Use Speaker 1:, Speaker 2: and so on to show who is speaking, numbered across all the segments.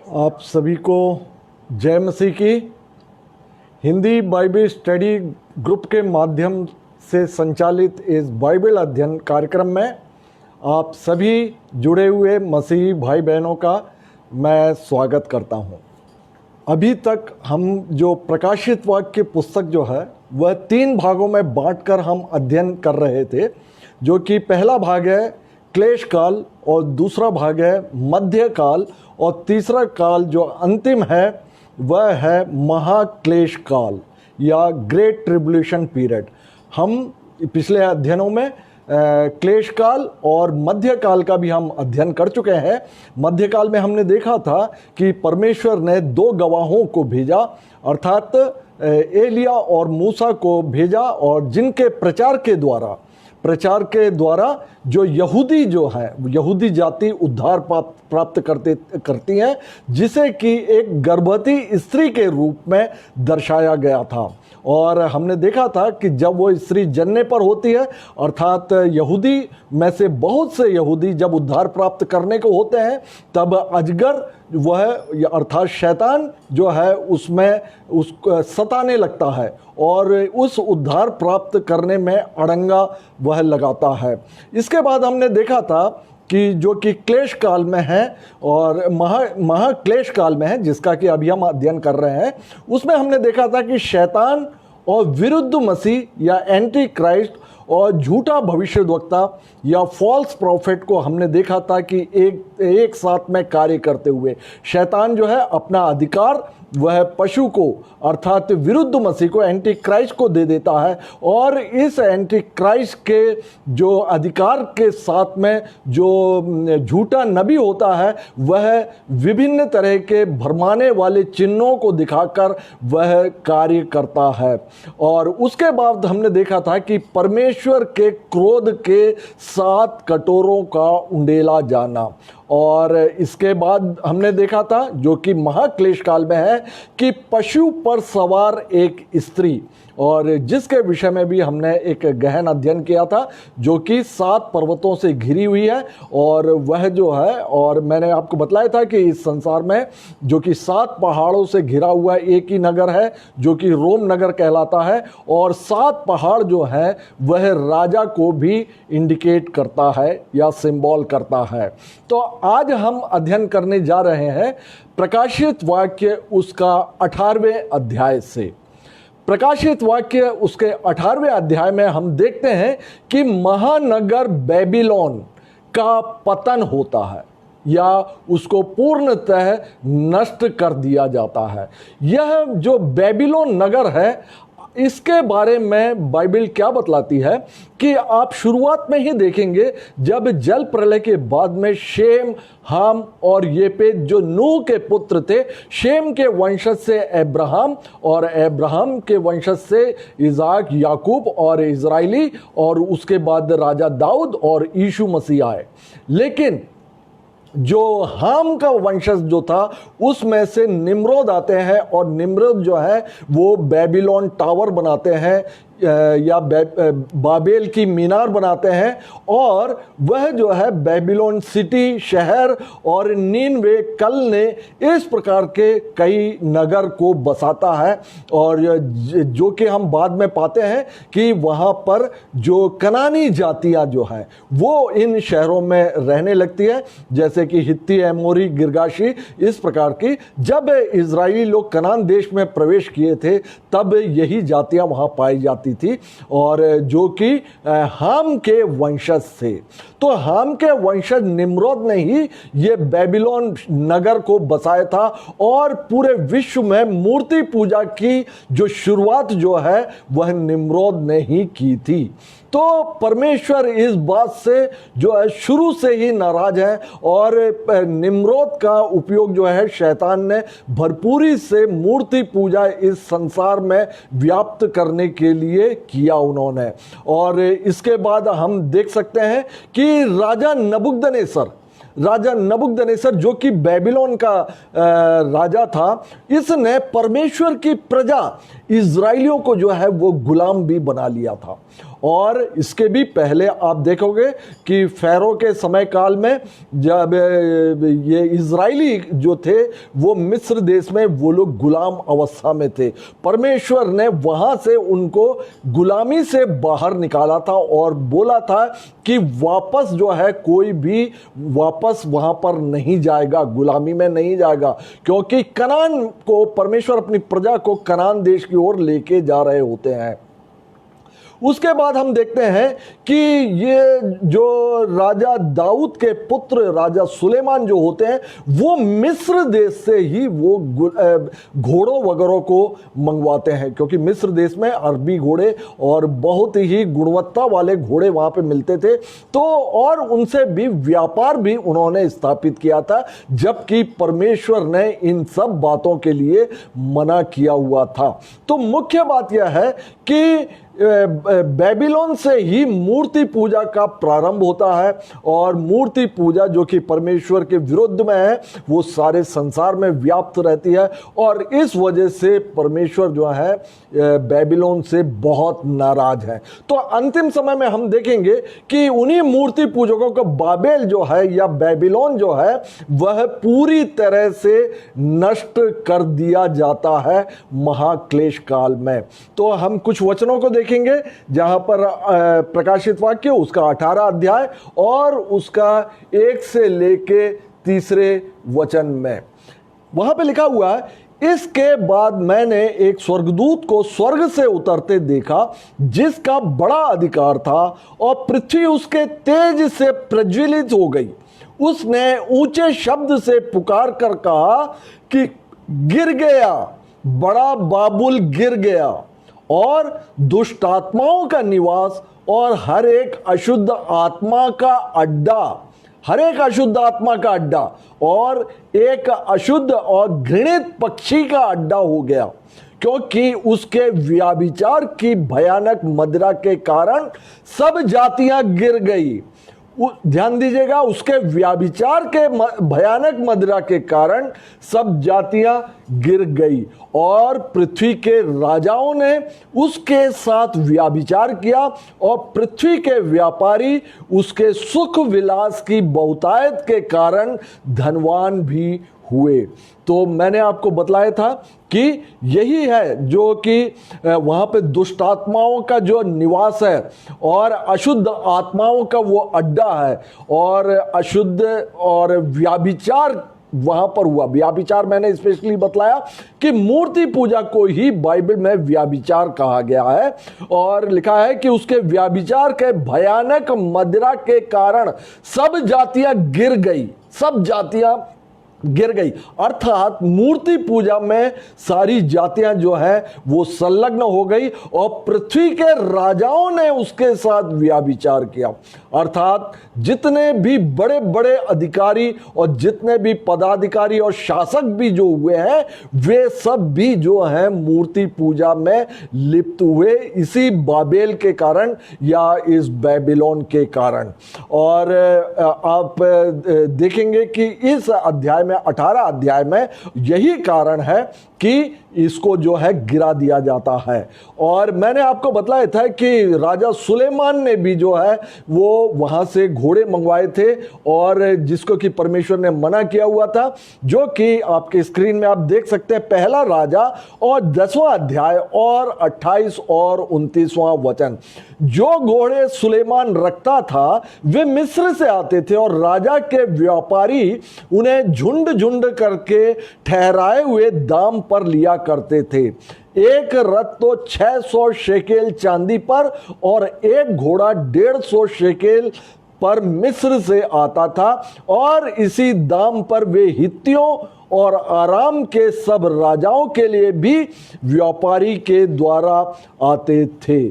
Speaker 1: आप सभी को जय मसीह की। हिंदी बाइबल स्टडी ग्रुप के माध्यम से संचालित इस बाइबल अध्ययन कार्यक्रम में आप सभी जुड़े हुए मसीही भाई बहनों का मैं स्वागत करता हूं। अभी तक हम जो प्रकाशित वाक्य पुस्तक जो है वह 3 भागों में बांटकर हम अध्ययन कर रहे थे, जो कि पहला भाग है क्लेश काल और दूसरा भाग है मध्य काल और तीसरा काल जो अंतिम है वह है महाक्लेश काल या ग्रेट ट्रिब्यूलेशन पीरियड। हम पिछले अध्ययनों में क्लेश काल और मध्य काल का भी हम अध्ययन कर चुके हैं। मध्य काल में हमने देखा था कि परमेश्वर ने 2 गवाहों को भेजा, अर्थात एलिया और मूसा को भेजा, और जिनके प्रचार के द्वारा जो यहूदी जाति उद्धार प्राप्त करती है, जिसे कि एक गर्भवती स्त्री के रूप में दर्शाया गया था। और हमने देखा था कि जब वो स्त्री जनने पर होती है, अर्थात यहूदी में से बहुत से यहूदी जब उद्धार प्राप्त करने को होते हैं, तब अजगर वह अर्थात शैतान जो है उसमें उसको सताने लगता है और उस उद्धार प्राप्त करने में अड़ंगा वह लगाता है। इसके बाद हमने देखा था कि जो कि क्लेश काल में है और महाक्लेश काल में है, जिसका कि अभी हम अध्ययन कर रहे हैं, उसमें हमने देखा था कि शैतान और विरुद्ध मसीह या एंटी क्राइस्ट और झूठा भविष्यद्वक्ता या फॉल्स प्रॉफिट को हमने देखा था कि एक साथ में कार्य करते हुए शैतान जो है अपना अधिकार वह पशु को अर्थात विरुद्ध मसीह को, एंटी क्राइस्ट को दे देता है, और इस एंटी क्राइस्ट के जो अधिकार के साथ में जो झूठा नबी होता है वह विभिन्न तरह के भरमाने वाले चिन्हों को दिखाकर वह कार्य करता है। और उसके बाद हमने देखा था कि परमेश्वर के क्रोध के 7 कटोरों का उंडेला जाना, और इसके बाद हमने देखा था जो कि महाक्लेश काल में है कि पशु पर सवार एक स्त्री, और जिसके विषय में भी हमने एक गहन अध्ययन किया था, जो कि 7 पर्वतों से घिरी हुई है। और वह जो है, और मैंने आपको बताया था कि इस संसार में जो कि 7 पहाड़ों से घिरा हुआ एक ही नगर है जो कि रोम नगर कहलाता है, और 7 पहाड़ जो है वह राजा को भी इंडिकेट करता है या सिंबल करता है। तो आज हम अध्ययन करने जा रहे हैं प्रकाशित वाक्य उसका 18वें अध्याय से। प्रकाशित वाक्य उसके 18वें अध्याय में हम देखते हैं कि महानगर बेबीलोन का पतन होता है या उसको पूर्णतः नष्ट कर दिया जाता है। यह जो बेबीलोन नगर है, इसके बारे में बाइबल क्या बतलाती है कि आप शुरुआत में ही देखेंगे जब जल प्रलय के बाद में शेम, हाम और येपेत जो नूह के पुत्र थे, शेम के वंशज से अब्राहम और अब्राहम के वंशज से इसाक, याकूब और इजराइली, और उसके बाद राजा दाऊद और यीशु मसीह आए। लेकिन जो हाम का वंशज जो था उसमें से निम्रोद आते हैं, और निम्रोद जो है वो बेबीलोन टावर बनाते हैं या बाबेल की मीनार बनाते हैं, और वह जो है बेबीलोन सिटी, शहर और नीनवे, कल ने इस प्रकार के कई नगर को बसाता है। और जो कि हम बाद में पाते हैं कि वहाँ पर जो कनानी जातियाँ जो है वो इन शहरों में रहने लगती है, जैसे कि हित्ती, एमोरी, गिरगाशी, इस प्रकार की। जब इजरायली लोग कनान देश में प्रवेश किए थे तब यही जातियाँ वहाँ पाई जाती थी, और जो कि हाम के वंशज थे। तो हाम के वंशज निम्रोद ने ही ये बेबीलोन नगर को बसाया था, और पूरे विश्व में मूर्ति पूजा की जो शुरुआत जो है वह निम्रोद ने ही की थी। तो परमेश्वर इस बात से जो है शुरू से ही नाराज है, और निम्रोद का उपयोग जो है शैतान ने भरपूरी से मूर्ति पूजा इस संसार में व्याप्त करने के लिए किया उन्होंने। और इसके बाद हम देख सकते हैं कि राजा नबुकदनेस्सर राजा नबूकदनेस्सर जो कि बेबीलोन का राजा था, इसने परमेश्वर की प्रजा इजराइलियों को जो है वो गुलाम भी बना लिया था। और इसके भी पहले आप देखोगे कि फ़ैरो के समय काल में जब ये इजराइली जो थे वो मिस्र देश में वो लोग गुलाम अवस्था में थे, परमेश्वर ने वहाँ से उनको गुलामी से बाहर निकाला था और बोला था कि वापस जो है कोई भी वापस वहाँ पर नहीं जाएगा, गुलामी में नहीं जाएगा, क्योंकि कनान को परमेश्वर अपनी प्रजा को कनान देश की ओर लेके जा रहे होते हैं। उसके बाद हम देखते हैं कि ये जो राजा दाऊद के पुत्र राजा सुलेमान जो होते हैं वो मिस्र देश से ही वो घोड़ों वगैरह को मंगवाते हैं, क्योंकि मिस्र देश में अरबी घोड़े और बहुत ही गुणवत्ता वाले घोड़े वहाँ पे मिलते थे। तो और उनसे भी व्यापार भी उन्होंने स्थापित किया था, जबकि परमेश्वर ने इन सब बातों के लिए मना किया हुआ था। तो मुख्य बात यह है कि बेबीलोन से ही मूर्ति पूजा का प्रारंभ होता है, और मूर्ति पूजा जो कि परमेश्वर के विरुद्ध में है वो सारे संसार में व्याप्त रहती है, और इस वजह से परमेश्वर जो है बेबीलोन से बहुत नाराज है। तो अंतिम समय में हम देखेंगे कि उन्हीं मूर्ति पूजकों का बाबेल जो है या बेबीलोन जो है वह पूरी तरह से नष्ट कर दिया जाता है महाक्लेश काल में। तो हम कुछ वचनों को देखेंगे जहां पर प्रकाशित वाक्य उसका 18 अध्याय और उसका 1 से लेके 3 वचन में वहां पे लिखा हुआ है, इसके बाद मैंने एक स्वर्गदूत को स्वर्ग से उतरते देखा जिसका बड़ा अधिकार था और पृथ्वी उसके तेज से प्रज्वलित हो गई। उसने ऊंचे शब्द से पुकार कर कहा कि गिर गया, बड़ा बाबुल गिर गया, और दुष्ट आत्माओं का निवास और हर एक अशुद्ध आत्मा का अड्डा, हर एक अशुद्ध आत्मा का अड्डा और एक अशुद्ध और घृणित पक्षी का अड्डा हो गया, क्योंकि उसके व्याभिचार की भयानक मदिरा के कारण सब जातियां गिर गई। ध्यान दीजिएगा, उसके व्याभिचार के भयानक मदिरा के कारण सब जातियां गिर गई और पृथ्वी के राजाओं ने उसके साथ व्याभिचार किया और पृथ्वी के व्यापारी उसके सुख विलास की बहुतायत के कारण धनवान भी हुए। तो मैंने आपको बतलाया था कि यही है जो कि वहाँ पे दुष्ट आत्माओं का जो निवास है और अशुद्ध आत्माओं का वो अड्डा है, और अशुद्ध और व्याभिचार वहां पर हुआ। व्याभिचार मैंने स्पेशली बतलाया कि मूर्ति पूजा को ही बाइबल में व्याभिचार कहा गया है, और लिखा है कि उसके व्याभिचार के भयानक मदिरा के कारण सब जातियां गिर गई, सब जातियां गिर गई। अर्थात मूर्ति पूजा में सारी जातियां जो है वो संलग्न हो गई और पृथ्वी के राजाओं ने उसके साथ व्याभिचार किया। अर्थात जितने भी बड़े बड़े अधिकारी और जितने भी पदाधिकारी और शासक भी जो हुए हैं वे सब भी जो हैं मूर्ति पूजा में लिप्त हुए, इसी बाबेल के कारण या इस बेबीलोन के कारण। और आप देखेंगे कि इस अध्याय में 18 अध्याय में यही कारण है कि इसको जो है गिरा दिया जाता है। और मैंने आपको बतलाया था कि राजा सुलेमान ने भी जो है वो वहां से घोड़े मंगवाए थे, और जिसको कि परमेश्वर ने मना किया हुआ था, जो कि आपके स्क्रीन में आप देख सकते हैं, पहला राजा और 10वां अध्याय और 28 और 29वां वचन। जो घोड़े सुलेमान रखता था वे मिस्र से आते थे और राजा के व्यापारी उन्हें झुंड झुंड करके ठहराए हुए दाम पर लिया करते थे। एक रथ तो 600 शेकेल चांदी पर और एक घोड़ा 150 शेकेल पर मिस्र से आता था, और इसी दाम पर वे हित्तियों और आराम के सब राजाओं के लिए भी व्यापारी के द्वारा आते थे।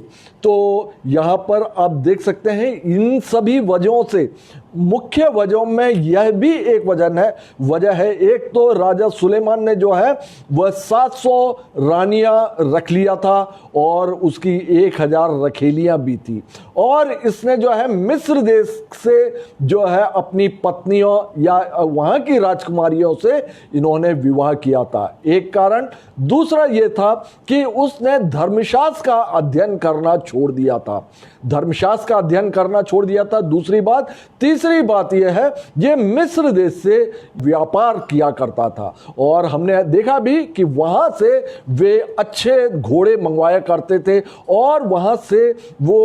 Speaker 1: तो यहाँ पर आप देख सकते हैं इन सभी वजहों से, मुख्य वजहों में यह भी एक वजह है। एक तो राजा सुलेमान ने जो है वह 700 रानियां रख लिया था और उसकी 1000 रखेलियां भी थी, और इसने जो है मिस्र देश से जो है अपनी पत्नियों या वहां की राजकुमारियों से इन्होंने विवाह किया था, एक कारण। दूसरा यह था कि उसने धर्मशास्त्र का अध्ययन करना छोड़ दिया था, धर्मशास्त्र का अध्ययन करना छोड़ दिया था, दूसरी बात। तीसरी बात यह है, यह मिस्र देश से व्यापार किया करता था और हमने देखा भी कि वहां से वे अच्छे घोड़े मंगवाया करते थे और वहां से वो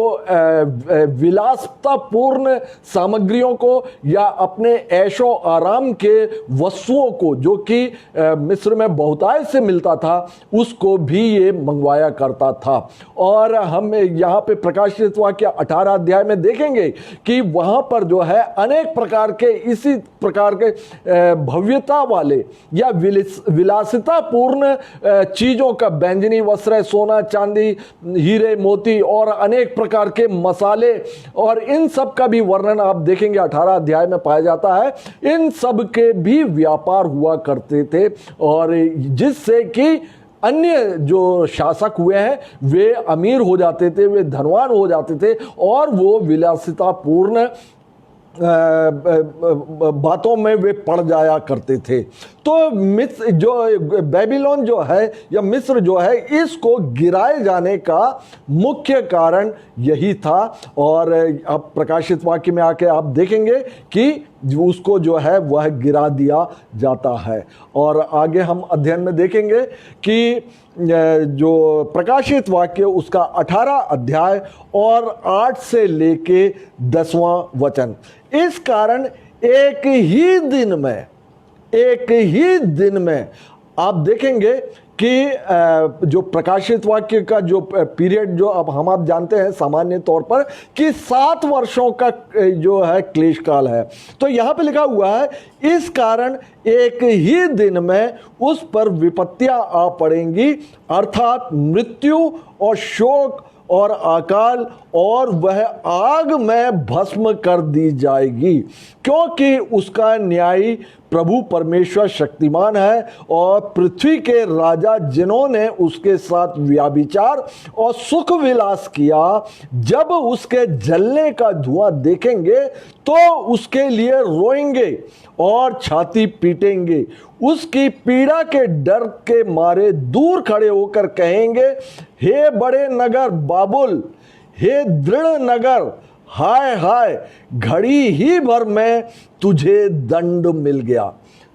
Speaker 1: विलासतापूर्ण सामग्रियों को या अपने ऐशो आराम के वस्तुओं को, जो कि मिस्र में बहुतायत से मिलता था, उसको भी ये मंगवाया करता था। और हम यहाँ पे प्रकाशित वाक्य 18 अध्याय में देखेंगे कि वहां पर जो है अनेक प्रकार के इसी प्रकार के भव्यता वाले या विलासितापूर्ण चीजों का, बैंजनी वस्त्र, सोना चांदी, हीरे मोती और अनेक प्रकार के मसाले, और इन सब का भी वर्णन आप देखेंगे 18 अध्याय में पाया जाता है। इन सब के भी व्यापार हुआ करते थे और जिससे कि अन्य जो शासक हुए हैं वे अमीर हो जाते थे, वे धनवान हो जाते थे और वो विलासितापूर्ण बातों में वे पड़ जाया करते थे। तो मिस्र जो बेबीलोन जो है या मिस्र जो है, इसको गिराए जाने का मुख्य कारण यही था। और अब प्रकाशित वाक्य में आके आप देखेंगे कि उसको जो है वह गिरा दिया जाता है। और आगे हम अध्ययन में देखेंगे कि जो प्रकाशित वाक्य उसका 18 अध्याय और 8 से लेके 10वां वचन, इस कारण एक ही दिन में आप देखेंगे कि जो प्रकाशित वाक्य का जो पीरियड, जो अब हम आप जानते हैं सामान्य तौर पर कि 7 वर्षों का जो है क्लेश काल है, तो यहां पे लिखा हुआ है इस कारण एक ही दिन में उस पर विपत्तियां आ पड़ेंगी, अर्थात मृत्यु और शोक और अकाल, और वह आग में भस्म कर दी जाएगी, क्योंकि उसका न्यायी प्रभु परमेश्वर शक्तिमान है और पृथ्वी के राजा जिन्होंने उसके साथ व्याभिचार और सुख विलास किया, जब उसके जलने का धुआं देखेंगे तो उसके लिए रोएंगे और छाती पीटेंगे, उसकी पीड़ा के डर के मारे दूर खड़े होकर कहेंगे, हे बड़े नगर बाबुल, हे दृढ़ नगर, हाय हाय, घड़ी ही भर में तुझे दंड मिल गया,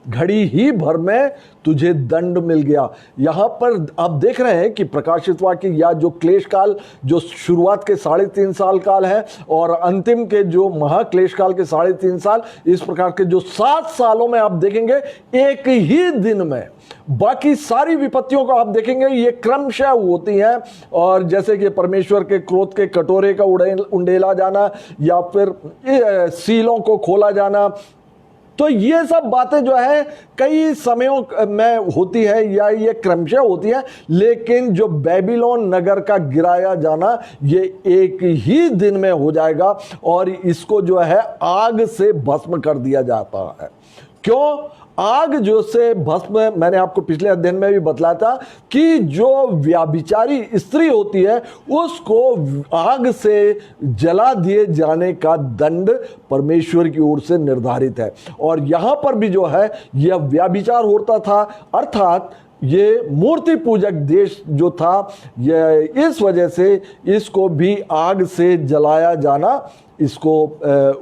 Speaker 1: घड़ी ही भर में तुझे दंड मिल गया। यहां पर आप देख रहे हैं कि प्रकाशित वाक्य या जो क्लेश काल, जो शुरुआत के 3.5 साल काल है और अंतिम के जो महाक्लेश काल के 3.5 साल, इस प्रकार के जो 7 सालों में आप देखेंगे एक ही दिन में बाकी सारी विपत्तियों को आप देखेंगे ये क्रमशः होती हैं। और जैसे कि परमेश्वर के क्रोध के कटोरे का उंडेला जाना या फिर सीलों को खोला जाना, तो ये सब बातें जो है कई समयों में होती है या ये क्रमशः होती है, लेकिन जो बेबीलोन नगर का गिराया जाना ये एक ही दिन में हो जाएगा और इसको जो है आग से भस्म कर दिया जाता है। क्यों? आग जो से भस्म, मैंने आपको पिछले अध्ययन में भी बतलाया था कि जो व्याभिचारी स्त्री होती है उसको आग से जला दिए जाने का दंड परमेश्वर की ओर से निर्धारित है। और यहां पर भी जो है यह व्याभिचार होता था, अर्थात ये मूर्ति पूजक देश जो था, यह इस वजह से इसको भी आग से जलाया जाना इसको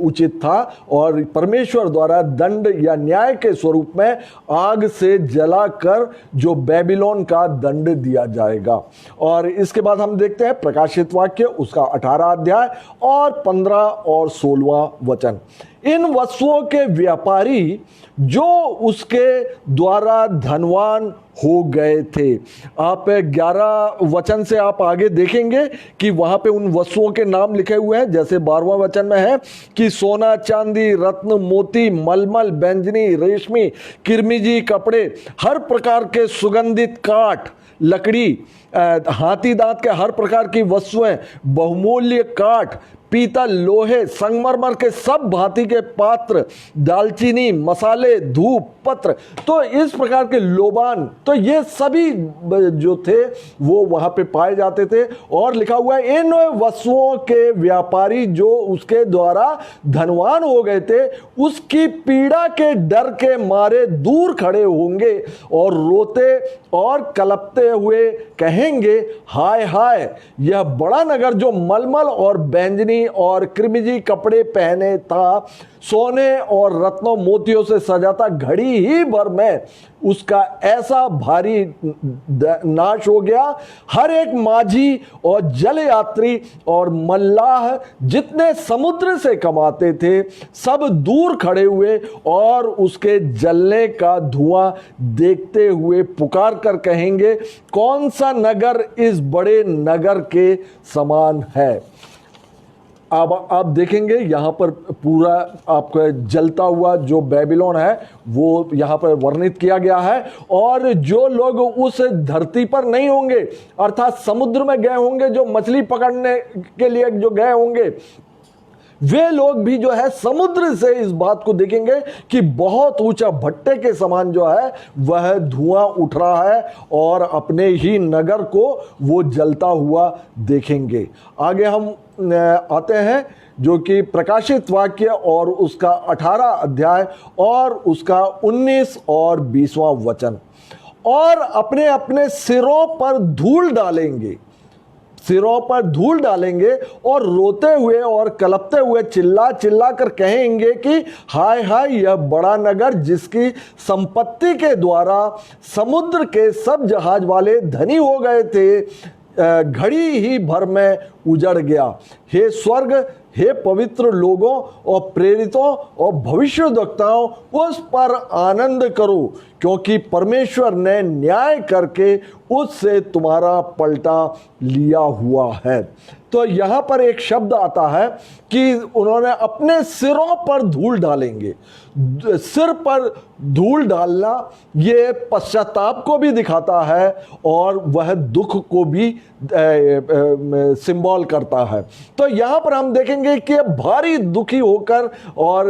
Speaker 1: उचित था और परमेश्वर द्वारा दंड या न्याय के स्वरूप में आग से जलाकर जो बेबीलोन का दंड दिया जाएगा। और इसके बाद हम देखते हैं प्रकाशित वाक्य उसका 18 अध्याय और 15 और 16वां वचन। इन वस्तुओं के व्यापारी जो उसके द्वारा धनवान हो गए थे। आप 11 वचन से आप आगे देखेंगे कि वहां पे उन वस्तुओं के नाम लिखे हुए हैं। जैसे 12वां वचन में है कि सोना, चांदी, रत्न, मोती, मलमल, बैंजनी, रेशमी, किरमिजी कपड़े, हर प्रकार के सुगंधित काठ, लकड़ी, हाथी दांत के हर प्रकार की वस्तुएं, बहुमूल्य काठ, पीतल, लोहे, संगमरमर के सब भांति के पात्र, दालचीनी, मसाले, धूप, पत्र, तो इस प्रकार के लोबान, तो ये सभी जो थे वो वहां पे पाए जाते थे। और लिखा हुआ है इन वस्तुओं के व्यापारी जो उसके द्वारा धनवान हो गए थे, उसकी पीड़ा के डर के मारे दूर खड़े होंगे और रोते और कलपते हुए कहेंगे, हाय हाय, यह बड़ा नगर जो मलमल और बैंजनी और किरमिजी कपड़े पहने था, सोने और रत्नों मोतियों से सजा था, घड़ी ही भर में उसका ऐसा भारी नाश हो गया। हर एक माझी और जल यात्री और मल्लाह जितने समुद्र से कमाते थे, सब दूर खड़े हुए और उसके जलने का धुआं देखते हुए पुकार कर कहेंगे, कौन सा नगर इस बड़े नगर के समान है। अब आप देखेंगे यहाँ पर पूरा आपका जलता हुआ जो बेबीलोन है वो यहाँ पर वर्णित किया गया है। और जो लोग उस धरती पर नहीं होंगे, अर्थात समुद्र में गए होंगे, जो मछली पकड़ने के लिए जो गए होंगे, वे लोग भी जो है समुद्र से इस बात को देखेंगे कि बहुत ऊंचा भट्टे के समान जो है वह धुआं उठ रहा है और अपने ही नगर को वो जलता हुआ देखेंगे। आगे हम आते हैं जो कि प्रकाशित वाक्य और उसका 18 अध्याय और उसका 19 और 20वां वचन। और अपने अपने सिरों पर धूल डालेंगे, सिरों पर धूल डालेंगे और रोते हुए और कलपते हुए चिल्ला चिल्ला कर कहेंगे कि हाय हाय, यह बड़ा नगर जिसकी संपत्ति के द्वारा समुद्र के सब जहाज वाले धनी हो गए थे, घड़ी ही भर में उजड़ गया। हे स्वर्ग, हे पवित्र लोगों और प्रेरितों और भविष्यद्वक्ताओं, उस पर आनंद करो, क्योंकि परमेश्वर ने न्याय करके उससे तुम्हारा पलटा लिया हुआ है। तो यहां पर एक शब्द आता है कि उन्होंने अपने सिरों पर धूल डालेंगे। सिर पर धूल डालना ये पश्चाताप को भी दिखाता है और वह दुख को भी सिंबल करता है। तो यहां पर हम देखेंगे कि भारी दुखी होकर और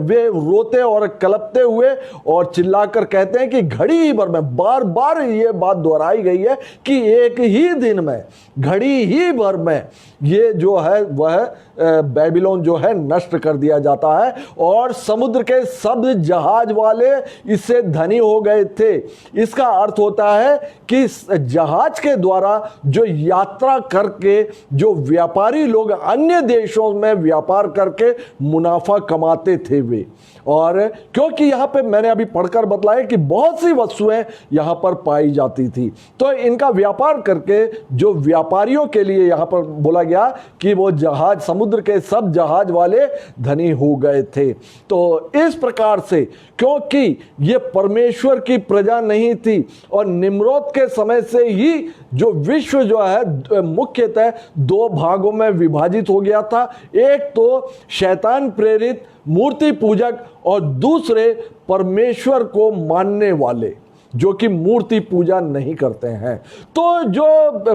Speaker 1: वे रोते और कलपते हुए और चिल्लाकर कहते हैं कि घड़ी ही भर में, बार बार ये बात दोहराई गई है कि एक ही दिन में, घड़ी ही भर में ये जो है वह बेबीलोन जो है नष्ट कर दिया जाता है और समुद्र के सब जहाज वाले इससे धनी हो गए थे। इसका अर्थ होता है कि जहाज के द्वारा जो यात्रा करके जो व्यापारी लोग अन्य देशों में व्यापार करके मुनाफा कमाते थे वे, और क्योंकि यहां पे मैंने अभी पढ़कर बतलाया कि बहुत सी वस्तुएं यहां पर पाई जाती थी, तो इनका व्यापार करके जो व्यापारियों के लिए यहां पर बोला गया कि वो जहाज, समुद्र के सब जहाज वाले धनी हो गए थे। तो इस प्रकार से, क्योंकि ये परमेश्वर की प्रजा नहीं थी और निम्रोद के समय से ही जो विश्व जो है मुख्यतः दो भागों में विभाजित हो गया था। एक तो शैतान प्रेरित मूर्ति पूजक और दूसरे परमेश्वर को मानने वाले जो कि मूर्ति पूजा नहीं करते हैं। तो जो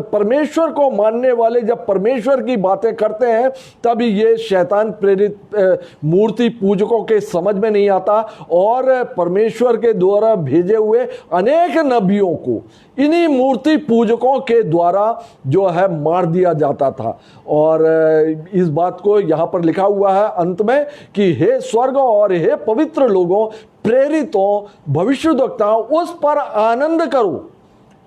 Speaker 1: परमेश्वर को मानने वाले जब परमेश्वर की बातें करते हैं तब ये शैतान प्रेरित मूर्ति पूजकों के समझ में नहीं आता और परमेश्वर के द्वारा भेजे हुए अनेक नबियों को इन्हीं मूर्ति पूजकों के द्वारा जो है मार दिया जाता था। और इस बात को यहाँ पर लिखा हुआ है अंत में कि हे स्वर्ग और हे पवित्र लोगों, प्रेरितों, भविष्यद्वक्ताओं, उस पर आनंद करो,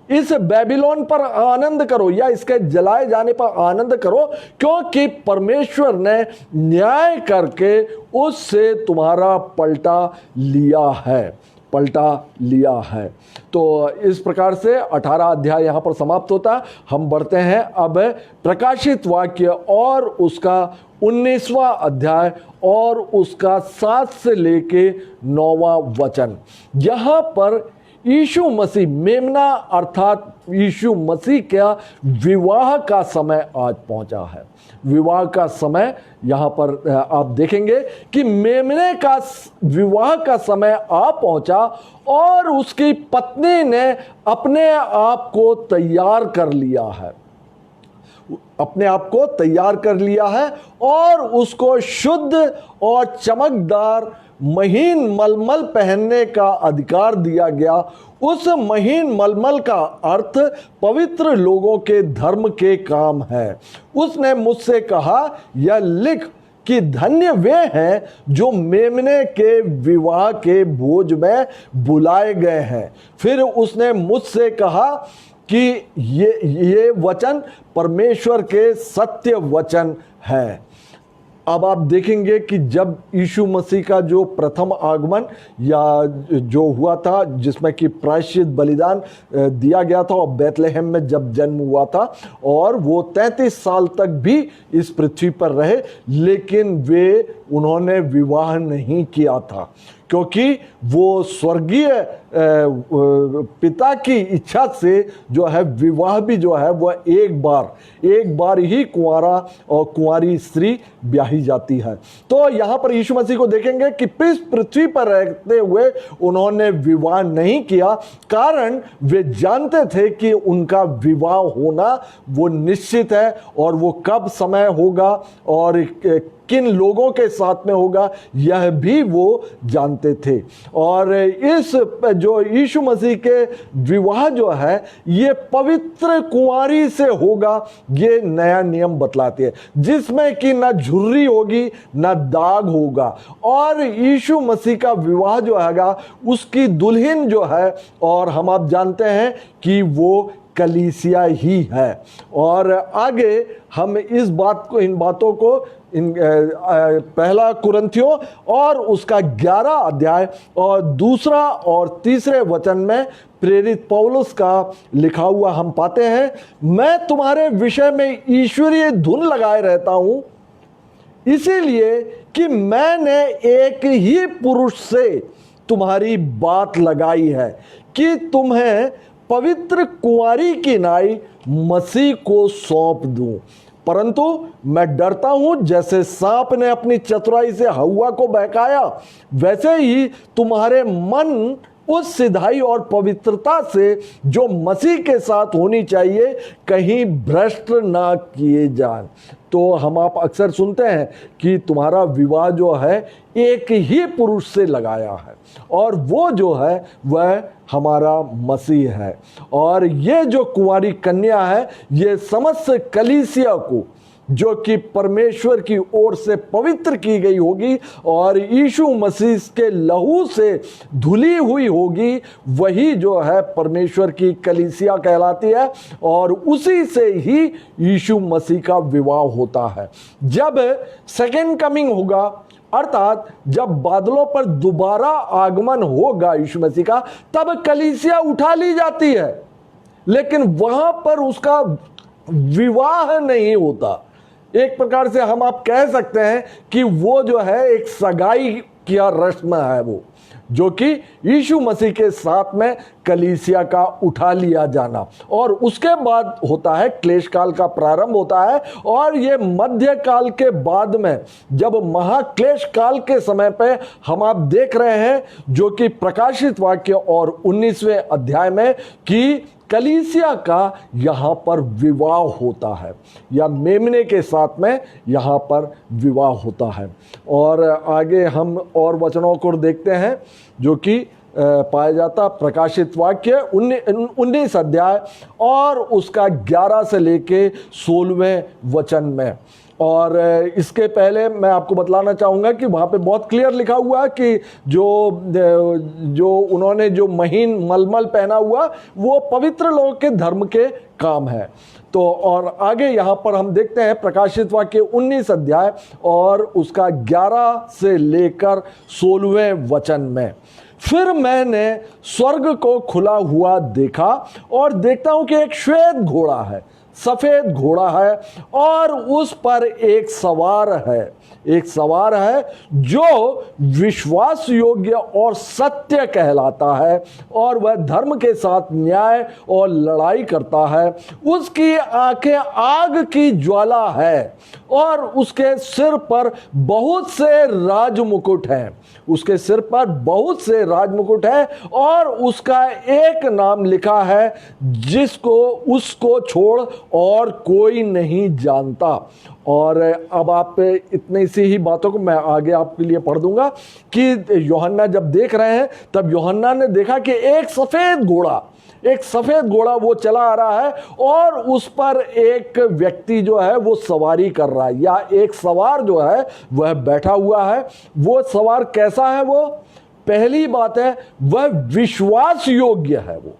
Speaker 1: इस बेबीलोन पर आनंद करो या इसके जलाए जाने पर आनंद करो, क्योंकि परमेश्वर ने न्याय करके उससे तुम्हारा पलटा लिया है। पलटा लिया है। तो इस प्रकार से 18 अध्याय यहाँ पर समाप्त होता है। हम बढ़ते हैं अब प्रकाशित वाक्य और उसका 19वां अध्याय और उसका 7 से लेके 9वां वचन। यहाँ पर यीशु मसीह मेमना अर्थात यीशु मसीह का विवाह का समय आज पहुंचा है। विवाह का समय यहाँ पर आप देखेंगे कि मेमने का विवाह का आ पहुंचा और उसकी पत्नी ने अपने आप को तैयार कर लिया है, अपने आप को तैयार कर लिया है और उसको शुद्ध और चमकदार महीन मलमल पहनने का अधिकार दिया गया। उस महीन मलमल का अर्थ पवित्र लोगों के धर्म के काम है। उसने मुझसे कहा, यह लिख कि धन्य वे हैं जो मेमने के विवाह के भोज में बुलाए गए हैं। फिर उसने मुझसे कहा कि ये वचन परमेश्वर के सत्य वचन है। अब आप देखेंगे कि जब यीशु मसीह का जो प्रथम आगमन या जो हुआ था, जिसमें कि प्रायश्चित बलिदान दिया गया था और बैतलहम में जब जन्म हुआ था, और वो 33 साल तक भी इस पृथ्वी पर रहे, लेकिन उन्होंने विवाह नहीं किया था, क्योंकि वो स्वर्गीय पिता की इच्छा से जो है विवाह भी जो है वह एक बार ही कुंवारा और कुंवारी स्त्री ब्याही जाती है। तो यहाँ पर यीशु मसीह को देखेंगे कि इस पृथ्वी पर रहते हुए उन्होंने विवाह नहीं किया, कारण वे जानते थे कि उनका विवाह होना वो निश्चित है और वो कब समय होगा और किन लोगों के साथ में होगा यह भी वो जानते थे। और इस जो यीशु मसीह के विवाह जो है ये पवित्र कुंवारी से होगा, ये नया नियम बतलाते हैं, जिसमें कि ना झुर्री होगी ना दाग होगा। और यीशु मसीह का विवाह जो हैगा उसकी दुल्हन जो है, और हम आप जानते हैं कि वो कलीसिया ही है। और आगे हम इन बातों को पहला कुरिन्थियों और उसका 11 अध्याय और दूसरा और तीसरे वचन में प्रेरित पौलुस का लिखा हुआ हम पाते हैं, मैं तुम्हारे विषय में ईश्वरीय धुन लगाए रहता हूं, इसीलिए कि मैंने एक ही पुरुष से तुम्हारी बात लगाई है कि तुम्हें पवित्र कुंवारी की नाई मसीह को सौंप दूं। परंतु मैं डरता हूं, जैसे सांप ने अपनी चतुराई से हव्वा को बहकाया, वैसे ही तुम्हारे मन उस सिधाई और पवित्रता से जो मसीह के साथ होनी चाहिए कहीं भ्रष्ट ना किए जाएं। तो हम आप अक्सर सुनते हैं कि तुम्हारा विवाह जो है एक ही पुरुष से लगाया है, और वो जो है वह हमारा मसीह है। और ये जो कुंवारी कन्या है ये समस्त कलीसिया को, जो कि परमेश्वर की ओर से पवित्र की गई होगी और यीशु मसीह के लहू से धुली हुई होगी, वही जो है परमेश्वर की कलीसिया कहलाती है, और उसी से ही यीशु मसीह का विवाह होता है। जब सेकेंड कमिंग होगा, अर्थात जब बादलों पर दोबारा आगमन होगा यीशु मसीह का, तब कलीसिया उठा ली जाती है, लेकिन वहां पर उसका विवाह नहीं होता। एक प्रकार से हम आप कह सकते हैं कि वो जो है एक सगाई की रस्म है, वो जो कि यीशु मसीह के साथ में कलीसिया का उठा लिया जाना, और उसके बाद होता है क्लेश काल का प्रारंभ होता है। और ये मध्य काल के बाद में जब महाक्लेश काल के समय पे हम आप देख रहे हैं, जो कि प्रकाशित वाक्य और 19वें अध्याय में, कि कलीसिया का यहाँ पर विवाह होता है, या मेमने के साथ में यहाँ पर विवाह होता है। और आगे हम और वचनों को देखते हैं जो कि पाया जाता प्रकाशित वाक्य 19 अध्याय और उसका 11 से लेके 16वें वचन में। और इसके पहले मैं आपको बतलाना चाहूँगा कि वहाँ पे बहुत क्लियर लिखा हुआ है कि जो उन्होंने जो महीन मलमल पहना हुआ वो पवित्र लोगों के धर्म के काम है। तो और आगे यहाँ पर हम देखते हैं प्रकाशित वाक्य 19 अध्याय और उसका 11 से लेकर 16वें वचन में। फिर मैंने स्वर्ग को खुला हुआ देखा और देखता हूं कि एक श्वेत घोड़ा है, सफेद घोड़ा है और उस पर एक सवार है जो विश्वास योग्य और सत्य कहलाता है और वह धर्म के साथ न्याय और लड़ाई करता है। उसकी आंखें आग की ज्वाला है और उसके सिर पर बहुत से राजमुकुट हैं। उसके सिर पर बहुत से राजमुकुट है और उसका एक नाम लिखा है जिसको उसको छोड़ और कोई नहीं जानता। और अब आप इतनी सी ही बातों को मैं आगे आपके लिए पढ़ दूंगा कि यूहन्ना जब देख रहे हैं तब यूहन्ना ने देखा कि एक सफेद घोड़ा वो चला आ रहा है और उस पर एक व्यक्ति जो है वो सवारी कर रहा है, या एक सवार जो है वह बैठा हुआ है। वो सवार कैसा है? वो पहली बात है वह विश्वास योग्य है। वो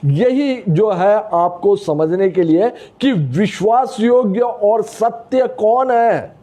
Speaker 1: यही जो है आपको समझने के लिए कि विश्वास योग्य और सत्य कौन है,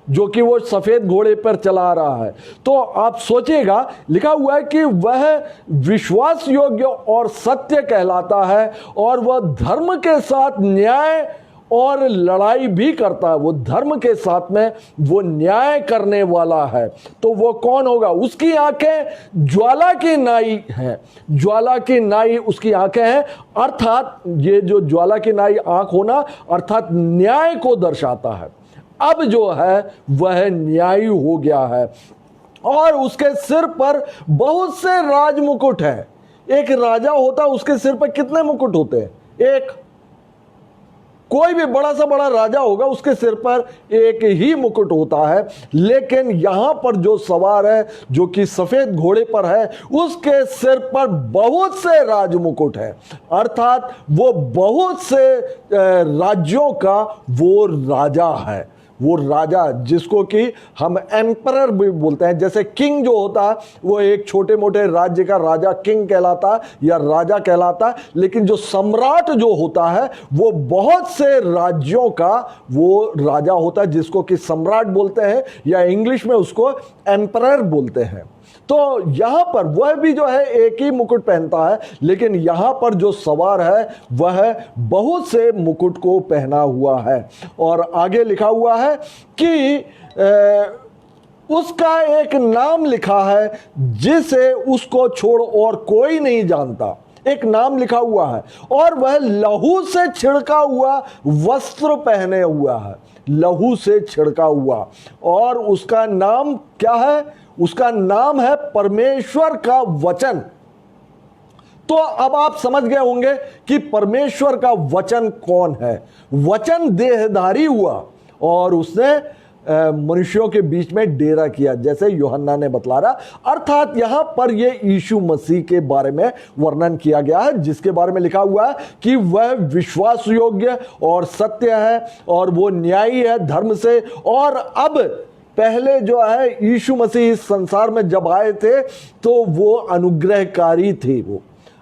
Speaker 1: जो कि वो सफेद घोड़े पर चला रहा है। तो आप सोचिएगा, लिखा हुआ है कि वह विश्वास योग्य और सत्य कहलाता है और वह धर्म के साथ न्याय और लड़ाई भी करता है। वो धर्म के साथ में वो न्याय करने वाला है। तो वो कौन होगा? उसकी आंखें ज्वाला की नाई हैं, ज्वाला की नाई उसकी आंखें हैं। अर्थात ये जो ज्वाला की नाई आंख होना अर्थात न्याय को दर्शाता है। अब जो है वह न्यायी हो गया है और उसके सिर पर बहुत से राजमुकुट है। एक राजा होता है, उसके सिर पर कितने मुकुट होते हैं? एक। कोई भी बड़ा सा बड़ा राजा होगा उसके सिर पर एक ही मुकुट होता है, लेकिन यहां पर जो सवार है जो कि सफेद घोड़े पर है उसके सिर पर बहुत से राजमुकुट है। अर्थात वो बहुत से राज्यों का वो राजा है। वो राजा जिसको कि हम एम्परर भी बोलते हैं। जैसे किंग जो होता है वो एक छोटे मोटे राज्य का राजा किंग कहलाता है या राजा कहलाता है, लेकिन जो सम्राट जो होता है वो बहुत से राज्यों का वो राजा होता है जिसको कि सम्राट बोलते हैं या इंग्लिश में उसको एम्परर बोलते हैं। तो यहां पर वह भी जो है एक ही मुकुट पहनता है, लेकिन यहां पर जो सवार है वह बहुत से मुकुट को पहना हुआ है। और आगे लिखा हुआ है कि उसका एक नाम लिखा है जिसे उसको छोड़ और कोई नहीं जानता। एक नाम लिखा हुआ है और वह लहू से छिड़का हुआ वस्त्र पहने हुआ है, लहू से छिड़का हुआ। और उसका नाम क्या है? उसका नाम है परमेश्वर का वचन। तो अब आप समझ गए होंगे कि परमेश्वर का वचन कौन है। वचन देहधारी हुआ और उसने मनुष्यों के बीच में डेरा किया, जैसे यूहन्ना ने बतला रहा। अर्थात यहां पर यह यीशु मसीह के बारे में वर्णन किया गया है, जिसके बारे में लिखा हुआ है कि वह विश्वास योग्य और सत्य है और वो न्यायी है धर्म से। और अब पहले जो है यीशु मसीह इस संसार में जब आए थे तो वो अनुग्रहकारी थे, वो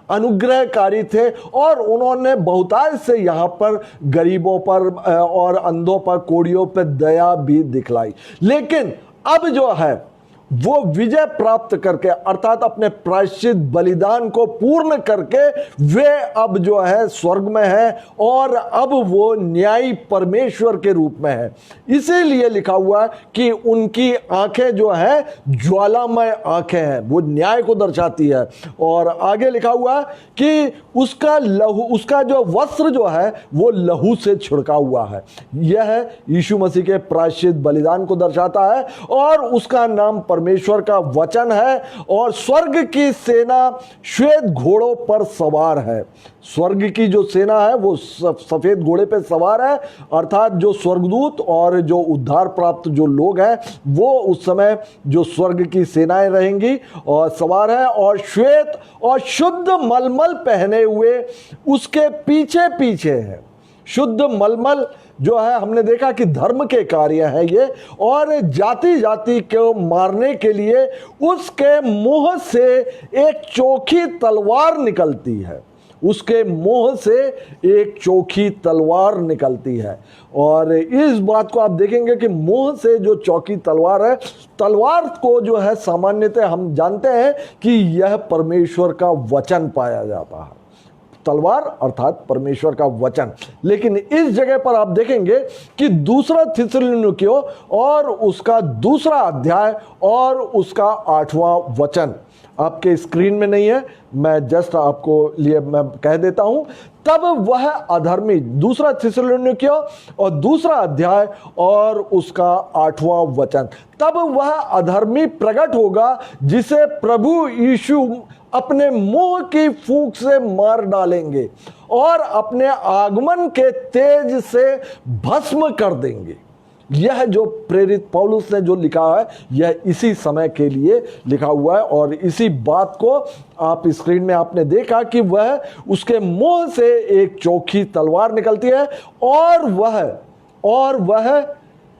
Speaker 1: अनुग्रहकारी थे और उन्होंने बहुतायत से यहाँ पर गरीबों पर और अंधों पर, कोढ़ियों पर दया भी दिखलाई। लेकिन अब जो है वो विजय प्राप्त करके अर्थात अपने प्रायश्चित बलिदान को पूर्ण करके वे अब जो है स्वर्ग में है और अब वो न्यायी परमेश्वर के रूप में है। इसीलिए लिखा हुआ है कि उनकी आंखें जो है ज्वालामय आंखें हैं, वो न्याय को दर्शाती है। और आगे लिखा हुआ है कि उसका लहू, उसका जो वस्त्र जो है वो लहू से छिड़का हुआ है। यह यीशु मसीह के प्रायश्चित बलिदान को दर्शाता है और उसका नाम परमेश्वर का वचन है। और स्वर्ग की सेना श्वेत घोड़ों पर सवार है। स्वर्ग की जो सेना है वो सफेद घोड़े पर सवार है, अर्थात जो स्वर्गदूत और जो उद्धार प्राप्त जो लोग हैं वो उस समय जो स्वर्ग की सेनाएं रहेंगी और सवार है। और श्वेत और शुद्ध मलमल पहने हुए उसके पीछे पीछे है। शुद्ध मलमल जो है हमने देखा कि धर्म के कार्य है ये, और जाति जाति को मारने के लिए उसके मुंह से एक चोखी तलवार निकलती है। उसके मुंह से एक चोखी तलवार निकलती है। और इस बात को आप देखेंगे कि मुंह से जो चौकी तलवार है, तलवार को जो है सामान्यतः हम जानते हैं कि यह परमेश्वर का वचन पाया जाता है। तलवार अर्थात परमेश्वर का वचन। लेकिन इस जगह पर आप देखेंगे कि दूसरा थिस्सलुनीकियों और उसका दूसरा अध्याय और उसका 8वां वचन आपके स्क्रीन में नहीं है, मैं जस्ट आपको लिए मैं कह देता हूं। तब वह अधर्मी, दूसरा थिस्सलुनीकियों और दूसरा अध्याय और उसका 8वां वचन, तब वह अधर्मी प्रकट होगा जिसे प्रभु यीशु अपने मुंह की फूंक से मार डालेंगे और अपने आगमन के तेज से भस्म कर देंगे। यह जो प्रेरित पौलुस ने जो लिखा है, यह इसी समय के लिए लिखा हुआ है। और इसी बात को आप स्क्रीन में आपने देखा कि वह उसके मुंह से एक चोखी तलवार निकलती है और वह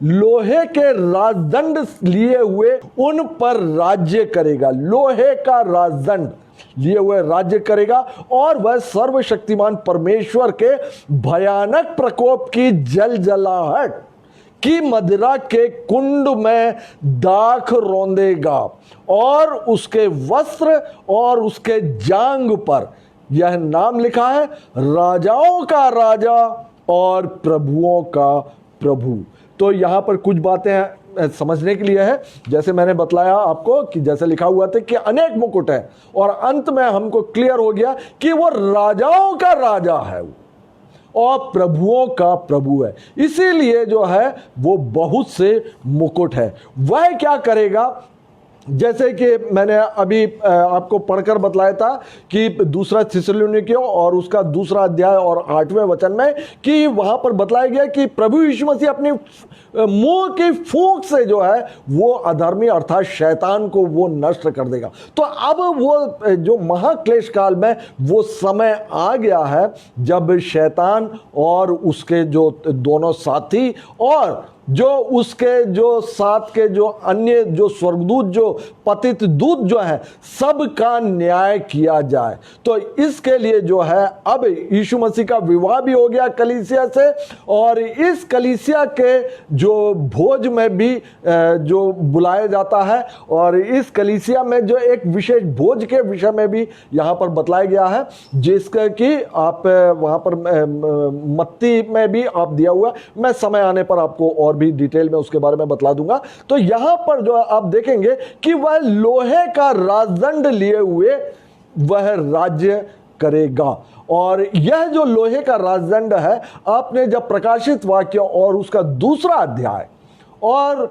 Speaker 1: लोहे के राजदंड लिए हुए उन पर राज्य करेगा। लोहे का राजदंड लिए हुए राज्य करेगा और वह सर्वशक्तिमान परमेश्वर के भयानक प्रकोप की जलजलाहट की मदिरा के कुंड में दाख रौंदेगा और उसके वस्त्र और उसके जांग पर यह नाम लिखा है, राजाओं का राजा और प्रभुओं का प्रभु। तो यहां पर कुछ बातें समझने के लिए है, जैसे मैंने बतलाया आपको कि जैसे लिखा हुआ था कि अनेक मुकुट है, और अंत में हमको क्लियर हो गया कि वो राजाओं का राजा है और प्रभुओं का प्रभु है। इसीलिए जो है वो बहुत से मुकुट है। वह क्या करेगा, जैसे कि मैंने अभी आपको पढ़कर बतलाया था कि दूसरा थिस्सलुनीकियों और उसका दूसरा अध्याय और 8वें वचन में कि वहां पर बतलाया गया कि प्रभु यीशु मसीह अपनी मुंह की फूंक से जो है वो अधर्मी अर्थात शैतान को वो नष्ट कर देगा। तो अब वो जो महाक्लेश काल में वो समय आ गया है जब शैतान और उसके जो दोनों साथी और जो उसके जो साथ के जो अन्य जो स्वर्गदूत जो पतित दूत जो है सबका न्याय किया जाए। तो इसके लिए जो है अब यीशु मसीह का विवाह भी हो गया कलीसिया से, और इस कलीसिया के जो भोज में भी जो बुलाया जाता है, और इस कलीसिया में जो एक विशेष भोज के विषय में भी यहाँ पर बतलाया गया है, जिसका कि आप वहाँ पर मत्ती में भी आप दिया हुआ, मैं समय आने पर आपको और भी डिटेल में उसके बारे में बतला दूंगा। तो यहां पर जो आप देखेंगे कि वह लोहे का राजदंड लिए हुए वह राज्य करेगा। और यह जो लोहे का राजदंड है, आपने जब प्रकाशित वाक्य और उसका दूसरा अध्याय और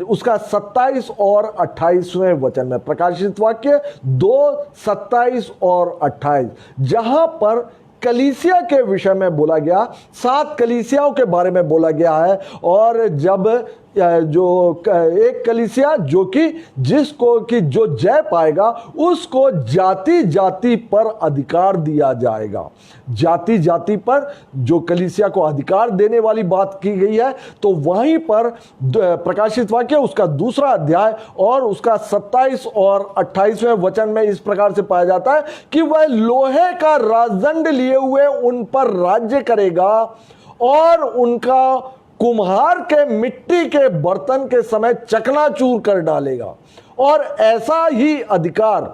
Speaker 1: उसका 27 और 28वें वचन में, प्रकाशित वाक्य 2:27 और 28, जहां पर कलीसिया के विषय में बोला गया, 7 कलीसियाओं के बारे में बोला गया है। और जब जो एक कलीसिया जो कि जिसको कि जो जय पाएगा उसको जाति जाति पर अधिकार दिया जाएगा। जाति जाति पर जो कलीसिया को अधिकार देने वाली बात की गई है, तो वहीं पर प्रकाशित वाक्य उसका दूसरा अध्याय और उसका 27 और 28वें वचन में इस प्रकार से पाया जाता है कि वह लोहे का राजदंड लिए हुए उन पर राज्य करेगा और उनका कुम्हार के मिट्टी के बर्तन के समय चकनाचूर कर डालेगा। और ऐसा ही अधिकार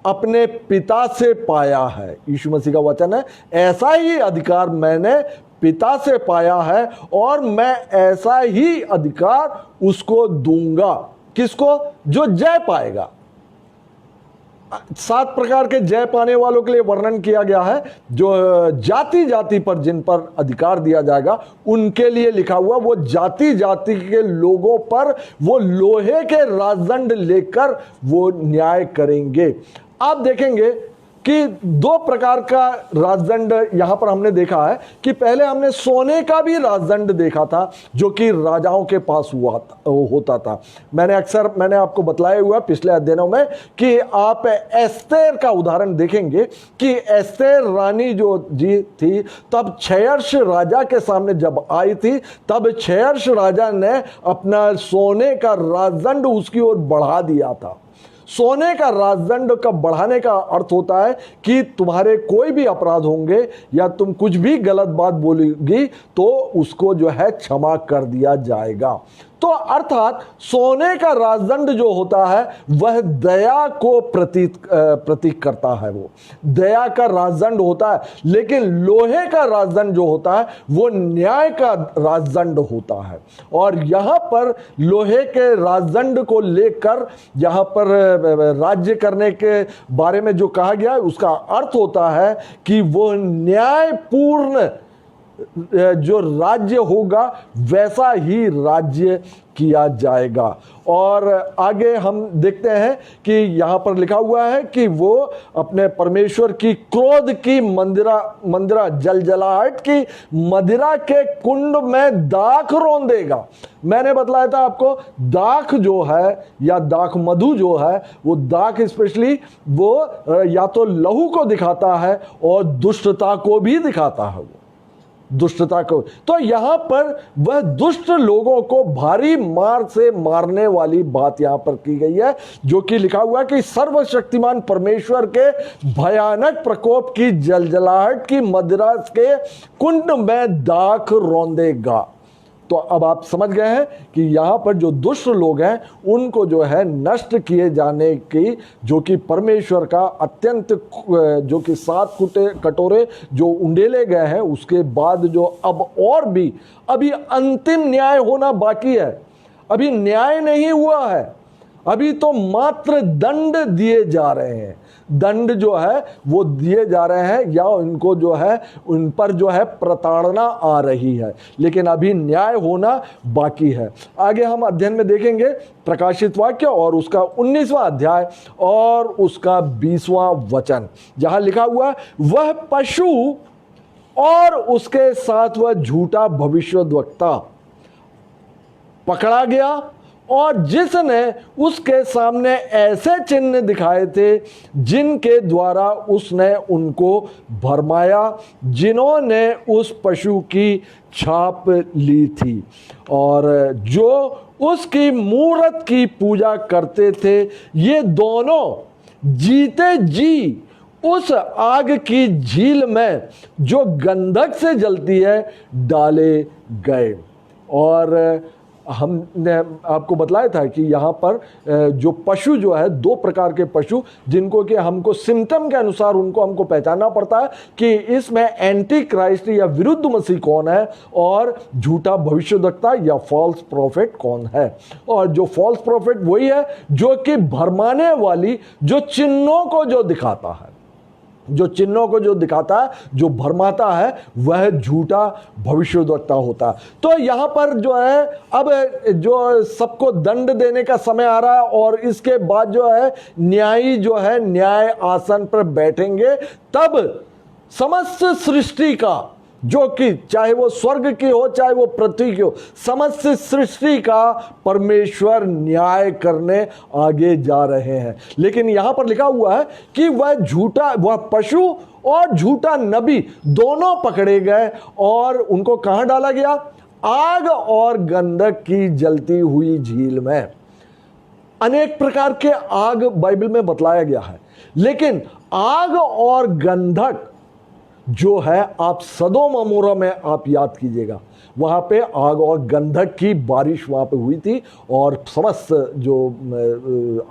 Speaker 1: अपने पिता से पाया है। यीशु मसीह का वचन है, ऐसा ही अधिकार मैंने पिता से पाया है और मैं ऐसा ही अधिकार उसको दूंगा। किसको? जो जय पाएगा। 7 प्रकार के जय पाने वालों के लिए वर्णन किया गया है, जो जाति जाति पर जिन पर अधिकार दिया जाएगा उनके लिए लिखा हुआ, वो जाति जाति के लोगों पर वो लोहे के राजदंड लेकर वो न्याय करेंगे। आप देखेंगे कि 2 प्रकार का राजदंड यहां पर हमने देखा है कि पहले हमने सोने का भी राजदंड देखा था जो कि राजाओं के पास होता था। मैंने आपको बतलाया हुआ पिछले अध्ययनों में कि आप एस्तेर का उदाहरण देखेंगे कि एस्तेर रानी जो जी थी तब क्षयर्ष राजा के सामने जब आई थी, तब क्षयर्ष राजा ने अपना सोने का राजदंड उसकी ओर बढ़ा दिया था। सोने का राजदंड का बढ़ाने का अर्थ होता है कि तुम्हारे कोई भी अपराध होंगे या तुम कुछ भी गलत बात बोलोगी तो उसको जो है क्षमा कर दिया जाएगा। तो अर्थात सोने का राजदंड जो होता है वह दया को प्रतीक करता है, वो दया का राजदंड होता है। लेकिन लोहे का राजदंड जो होता है वो न्याय का राजदंड होता है। और यहां पर लोहे के राजदंड को लेकर यहां पर राज्य करने के बारे में जो कहा गया है उसका अर्थ होता है कि वो न्यायपूर्ण जो राज्य होगा वैसा ही राज्य किया जाएगा। और आगे हम देखते हैं कि यहां पर लिखा हुआ है कि वो अपने परमेश्वर की क्रोध की मंदिरा जलजलाहट की मदिरा के कुंड में दाख रौंदेगा। मैंने बतलाया था आपको, दाख जो है या दाख मधु जो है वो दाख स्पेशली वो या तो लहू को दिखाता है और दुष्टता को भी दिखाता है, वो दुष्टता को। तो यहां पर वह दुष्ट लोगों को भारी मार से मारने वाली बात यहां पर की गई है, जो कि लिखा हुआ है कि सर्वशक्तिमान परमेश्वर के भयानक प्रकोप की जलजलाहट की मदिरा के कुंड में दाख रौंदेगा। तो अब आप समझ गए हैं कि यहां पर जो दुष्ट लोग हैं उनको जो है नष्ट किए जाने की, जो कि परमेश्वर का अत्यंत जो कि 7 कटोरे जो उंडेले गए हैं उसके बाद जो अब और भी अभी अंतिम न्याय होना बाकी है। अभी न्याय नहीं हुआ है, अभी तो मात्र दंड दिए जा रहे हैं। दंड जो है वो दिए जा रहे हैं या उनको जो है उन पर जो है प्रताड़ना आ रही है, लेकिन अभी न्याय होना बाकी है। आगे हम अध्ययन में देखेंगे प्रकाशित वाक्य और उसका 19वां अध्याय और उसका 20वां वचन, जहां लिखा हुआ है वह पशु और उसके साथ वह झूठा भविष्यद्वक्ता पकड़ा गया और जिसने उसके सामने ऐसे चिन्ह दिखाए थे जिनके द्वारा उसने उनको भरमाया, जिन्होंने उस पशु की छाप ली थी और जो उसकी मूरत की पूजा करते थे, ये दोनों जीते जी उस आग की झील में जो गंधक से जलती है डाले गए। और हमने आपको बतलाया था कि यहाँ पर जो पशु जो है, 2 प्रकार के पशु जिनको कि हमको सिम्टम के अनुसार उनको हमको पहचानना पड़ता है कि इसमें एंटी क्राइस्ट या विरुद्ध मसीह कौन है और झूठा भविष्यद्वक्ता या फॉल्स प्रॉफिट कौन है। और जो फॉल्स प्रॉफिट वही है जो कि भरमाने वाली, जो चिन्हों को जो दिखाता है, जो चिन्हों को जो दिखाता है, जो भरमाता है, वह झूठा भविष्यद्वक्ता होता है। तो यहां पर जो है अब जो सबको दंड देने का समय आ रहा है और इसके बाद जो है न्यायी जो है न्याय आसन पर बैठेंगे, तब समस्त सृष्टि का, जो कि चाहे वो स्वर्ग की हो चाहे वो पृथ्वी की हो, समस्त सृष्टि का परमेश्वर न्याय करने आगे जा रहे हैं। लेकिन यहां पर लिखा हुआ है कि वह पशु और झूठा नबी दोनों पकड़े गए और उनको कहां डाला गया? आग और गंधक की जलती हुई झील में। अनेक प्रकार के आग बाइबल में बतलाया गया है, लेकिन आग और गंधक जो है, आप सदोम अमोरा में आप याद कीजिएगा, वहां पे आग और गंधक की बारिश वहां पे हुई थी और समस्त जो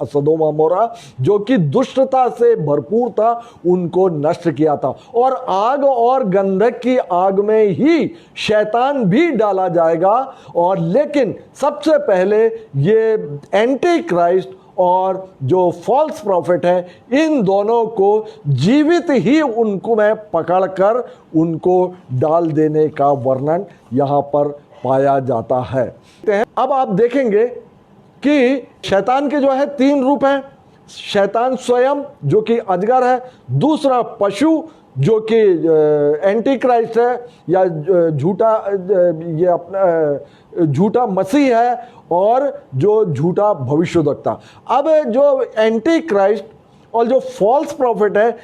Speaker 1: सदोम अमोरा जो कि दुष्टता से भरपूर था उनको नष्ट किया था। और आग और गंधक की आग में ही शैतान भी डाला जाएगा। और लेकिन सबसे पहले ये एंटी क्राइस्ट और जो फॉल्स प्रॉफिट है, इन दोनों को जीवित ही उनको में पकड़कर उनको डाल देने का वर्णन यहां पर पाया जाता है। अब आप देखेंगे कि शैतान के जो है 3 रूप हैं। शैतान स्वयं जो कि अजगर है, दूसरा पशु जो कि एंटी क्राइस्ट है या झूठा मसीह है, और जो झूठा भविष्यद्वक्ता। अब जो एंटी क्राइस्ट और जो फॉल्स प्रॉफिट है,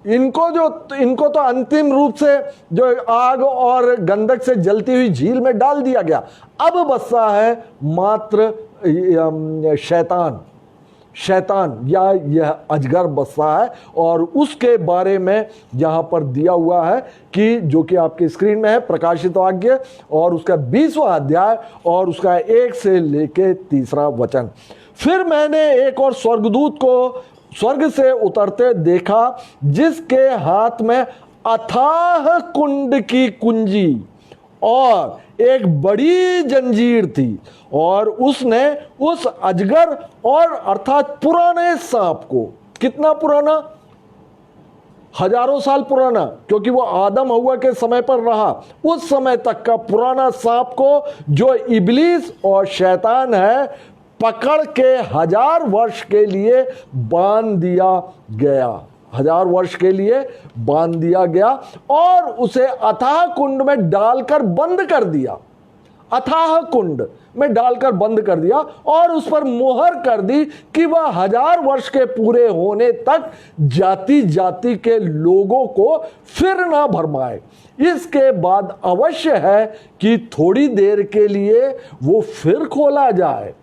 Speaker 1: इनको तो अंतिम रूप से जो आग और गंधक से जलती हुई झील में डाल दिया गया। अब बचा है मात्र शैतान। शैतान या यह अजगर बसता है, और उसके बारे में यहाँ पर दिया हुआ है कि जो कि आपकी स्क्रीन में है, प्रकाशित वाक्य और उसका 20वां अध्याय और उसका 1 से लेके 3 वचन। फिर मैंने एक और स्वर्गदूत को स्वर्ग से उतरते देखा, जिसके हाथ में अथाह कुंड की कुंजी और एक बड़ी जंजीर थी, और उसने उस अजगर और अर्थात पुराने सांप को, कितना पुराना, हजारों साल पुराना, क्योंकि वो आदम हव्वा के समय पर रहा, उस समय तक का पुराना सांप को, जो इब्लीस और शैतान है, पकड़ के 1000 वर्ष के लिए बांध दिया गया। 1000 वर्ष के लिए बांध दिया गया और उसे अथाह कुंड में डालकर बंद कर दिया। अथाह कुंड में डालकर बंद कर दिया और उस पर मोहर कर दी कि वह 1000 वर्ष के पूरे होने तक जाति जाति के लोगों को फिर ना भरमाए। इसके बाद अवश्य है कि थोड़ी देर के लिए वो फिर खोला जाए।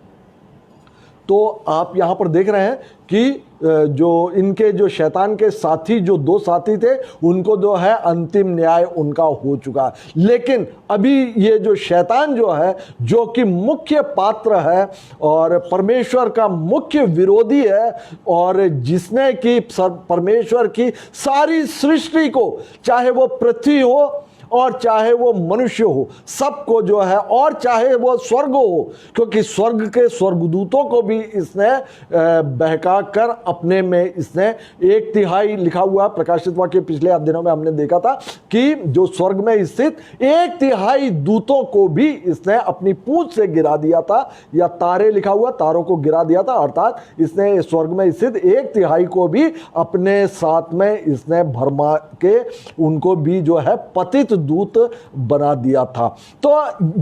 Speaker 1: तो आप यहां पर देख रहे हैं कि जो इनके जो शैतान के साथी, जो 2 साथी थे, उनको जो है अंतिम न्याय उनका हो चुका। लेकिन अभी ये जो शैतान जो है, जो कि मुख्य पात्र है और परमेश्वर का मुख्य विरोधी है, और जिसने कि परमेश्वर की सारी सृष्टि को, चाहे वो पृथ्वी हो और चाहे वो मनुष्य हो, सबको जो है, और चाहे वो स्वर्ग हो, क्योंकि स्वर्ग के स्वर्गदूतों को भी इसने बहका कर अपने में इसने 1/3 लिखा हुआ। प्रकाशित वाक्य पिछले दिनों में हमने देखा था कि जो स्वर्ग में स्थित 1/3 दूतों को भी इसने अपनी पूंछ से गिरा दिया था, या तारे लिखा हुआ, तारों को गिरा दिया था, अर्थात इसने स्वर्ग में स्थित 1/3 को भी अपने साथ में इसने भरमा के उनको भी जो है पतित दूत बना दिया था। तो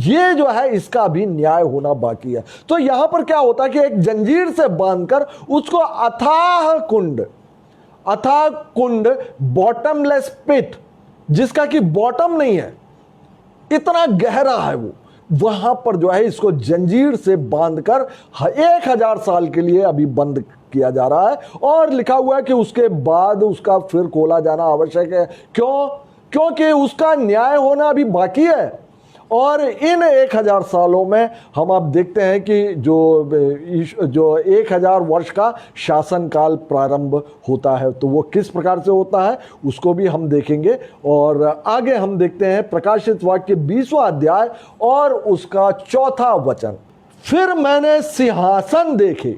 Speaker 1: ये जो है इसका भी न्याय होना बाकी है। तो यहां पर क्या होता है कि एक जंजीर से बांधकर उसको अथाह कुंड, बॉटमलेस पिट, जिसका कि बॉटम नहीं है, इतना गहरा है वो, वहां पर जो है इसको जंजीर से बांधकर 1000 साल के लिए अभी बंद किया जा रहा है। और लिखा हुआ है कि उसके बाद उसका फिर खोला जाना आवश्यक है। क्योंकि उसका न्याय होना अभी बाकी है। और इन 1000 सालों में हम आप देखते हैं कि जो 1000 वर्ष का शासन काल प्रारंभ होता है, तो वो किस प्रकार से होता है उसको भी हम देखेंगे। और आगे हम देखते हैं प्रकाशित वाक्य 20वां अध्याय और उसका 4था वचन। फिर मैंने सिंहासन देखे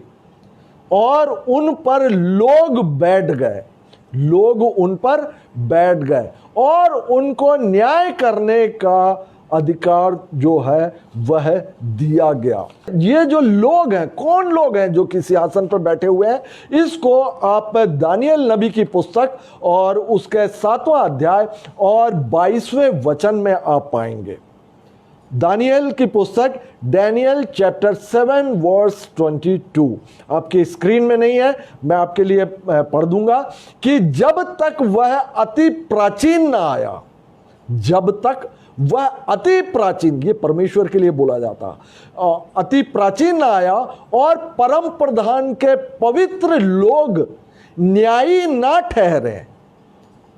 Speaker 1: और उन पर लोग उन पर बैठ गए और उनको न्याय करने का अधिकार जो है वह दिया गया। ये जो लोग हैं, कौन लोग हैं जो कि सिंहासन पर बैठे हुए हैं, इसको आप दानियल नबी की पुस्तक और उसके 7वां अध्याय और 22वें वचन में आप पाएंगे। दानियल की पुस्तक, डैनियल चैप्टर 7 वर्स 22 आपकी स्क्रीन में नहीं है, मैं आपके लिए पढ़ दूंगा कि जब तक वह अति प्राचीन ना आया, जब तक वह अति प्राचीन, ये परमेश्वर के लिए बोला जाता, अति प्राचीन ना आया और परम प्रधान के पवित्र लोग न्यायी ना ठहरे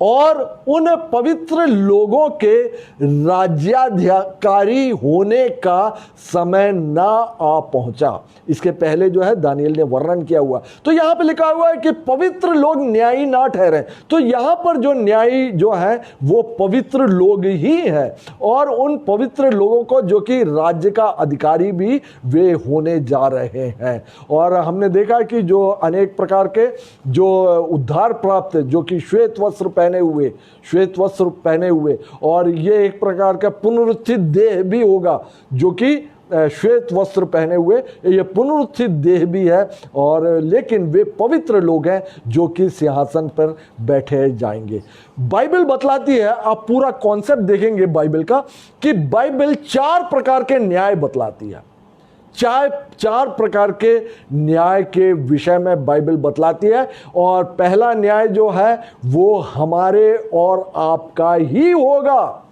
Speaker 1: और उन पवित्र लोगों के राज्याधिकारी होने का समय ना आ पहुंचा। इसके पहले जो है दानियल ने वर्णन किया हुआ, तो यहां पे लिखा हुआ है कि पवित्र लोग न्यायी ना ठहरे। तो यहां पर जो न्यायी जो है वो पवित्र लोग ही है, और उन पवित्र लोगों को जो कि राज्य का अधिकारी भी वे होने जा रहे हैं। और हमने देखा कि जो अनेक प्रकार के जो उद्धार प्राप्त, जो कि श्वेत वस्त्र पहने हुए, और ये एक प्रकार का पुनरुत्थित देह भी होगा, जो कि श्वेत वस्त्र पहने हुए, ये पुनरुत्थित देह भी है, और लेकिन वे पवित्र लोग हैं जो कि सिंहासन पर बैठे जाएंगे। बाइबल बतलाती है, आप पूरा कॉन्सेप्ट देखेंगे बाइबल का, कि बाइबल 4 प्रकार के न्याय बतलाती है। 4 प्रकार के न्याय के विषय में बाइबल बतलाती है। और पहला न्याय जो है वो हमारे और आपका ही होगा।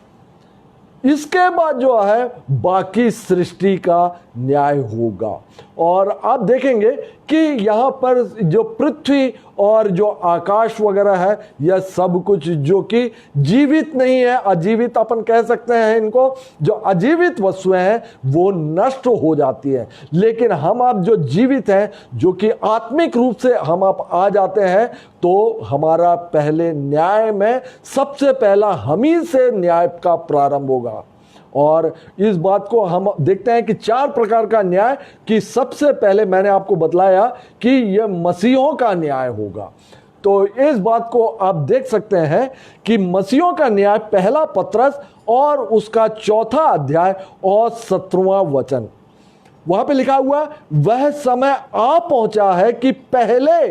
Speaker 1: इसके बाद जो है बाकी सृष्टि का न्याय होगा। और आप देखेंगे कि यहाँ पर जो पृथ्वी और जो आकाश वगैरह है, यह सब कुछ जो कि जीवित नहीं है, अजीवित अपन कह सकते हैं इनको, जो अजीवित वस्तुएं हैं वो नष्ट हो जाती है। लेकिन हम आप जो जीवित हैं, जो कि आत्मिक रूप से हम आप आ जाते हैं, तो हमारा पहले न्याय में सबसे पहला हम ही से न्याय का प्रारंभ होगा। और इस बात को हम देखते हैं कि 4 प्रकार का न्याय, कि सबसे पहले मैंने आपको बतलाया कि यह मसीहों का न्याय होगा। तो इस बात को आप देख सकते हैं कि मसीहों का न्याय, पहला पत्रस और उसका 4था अध्याय और 17वां वचन, वहां पे लिखा हुआ, वह समय आ पहुंचा है कि पहले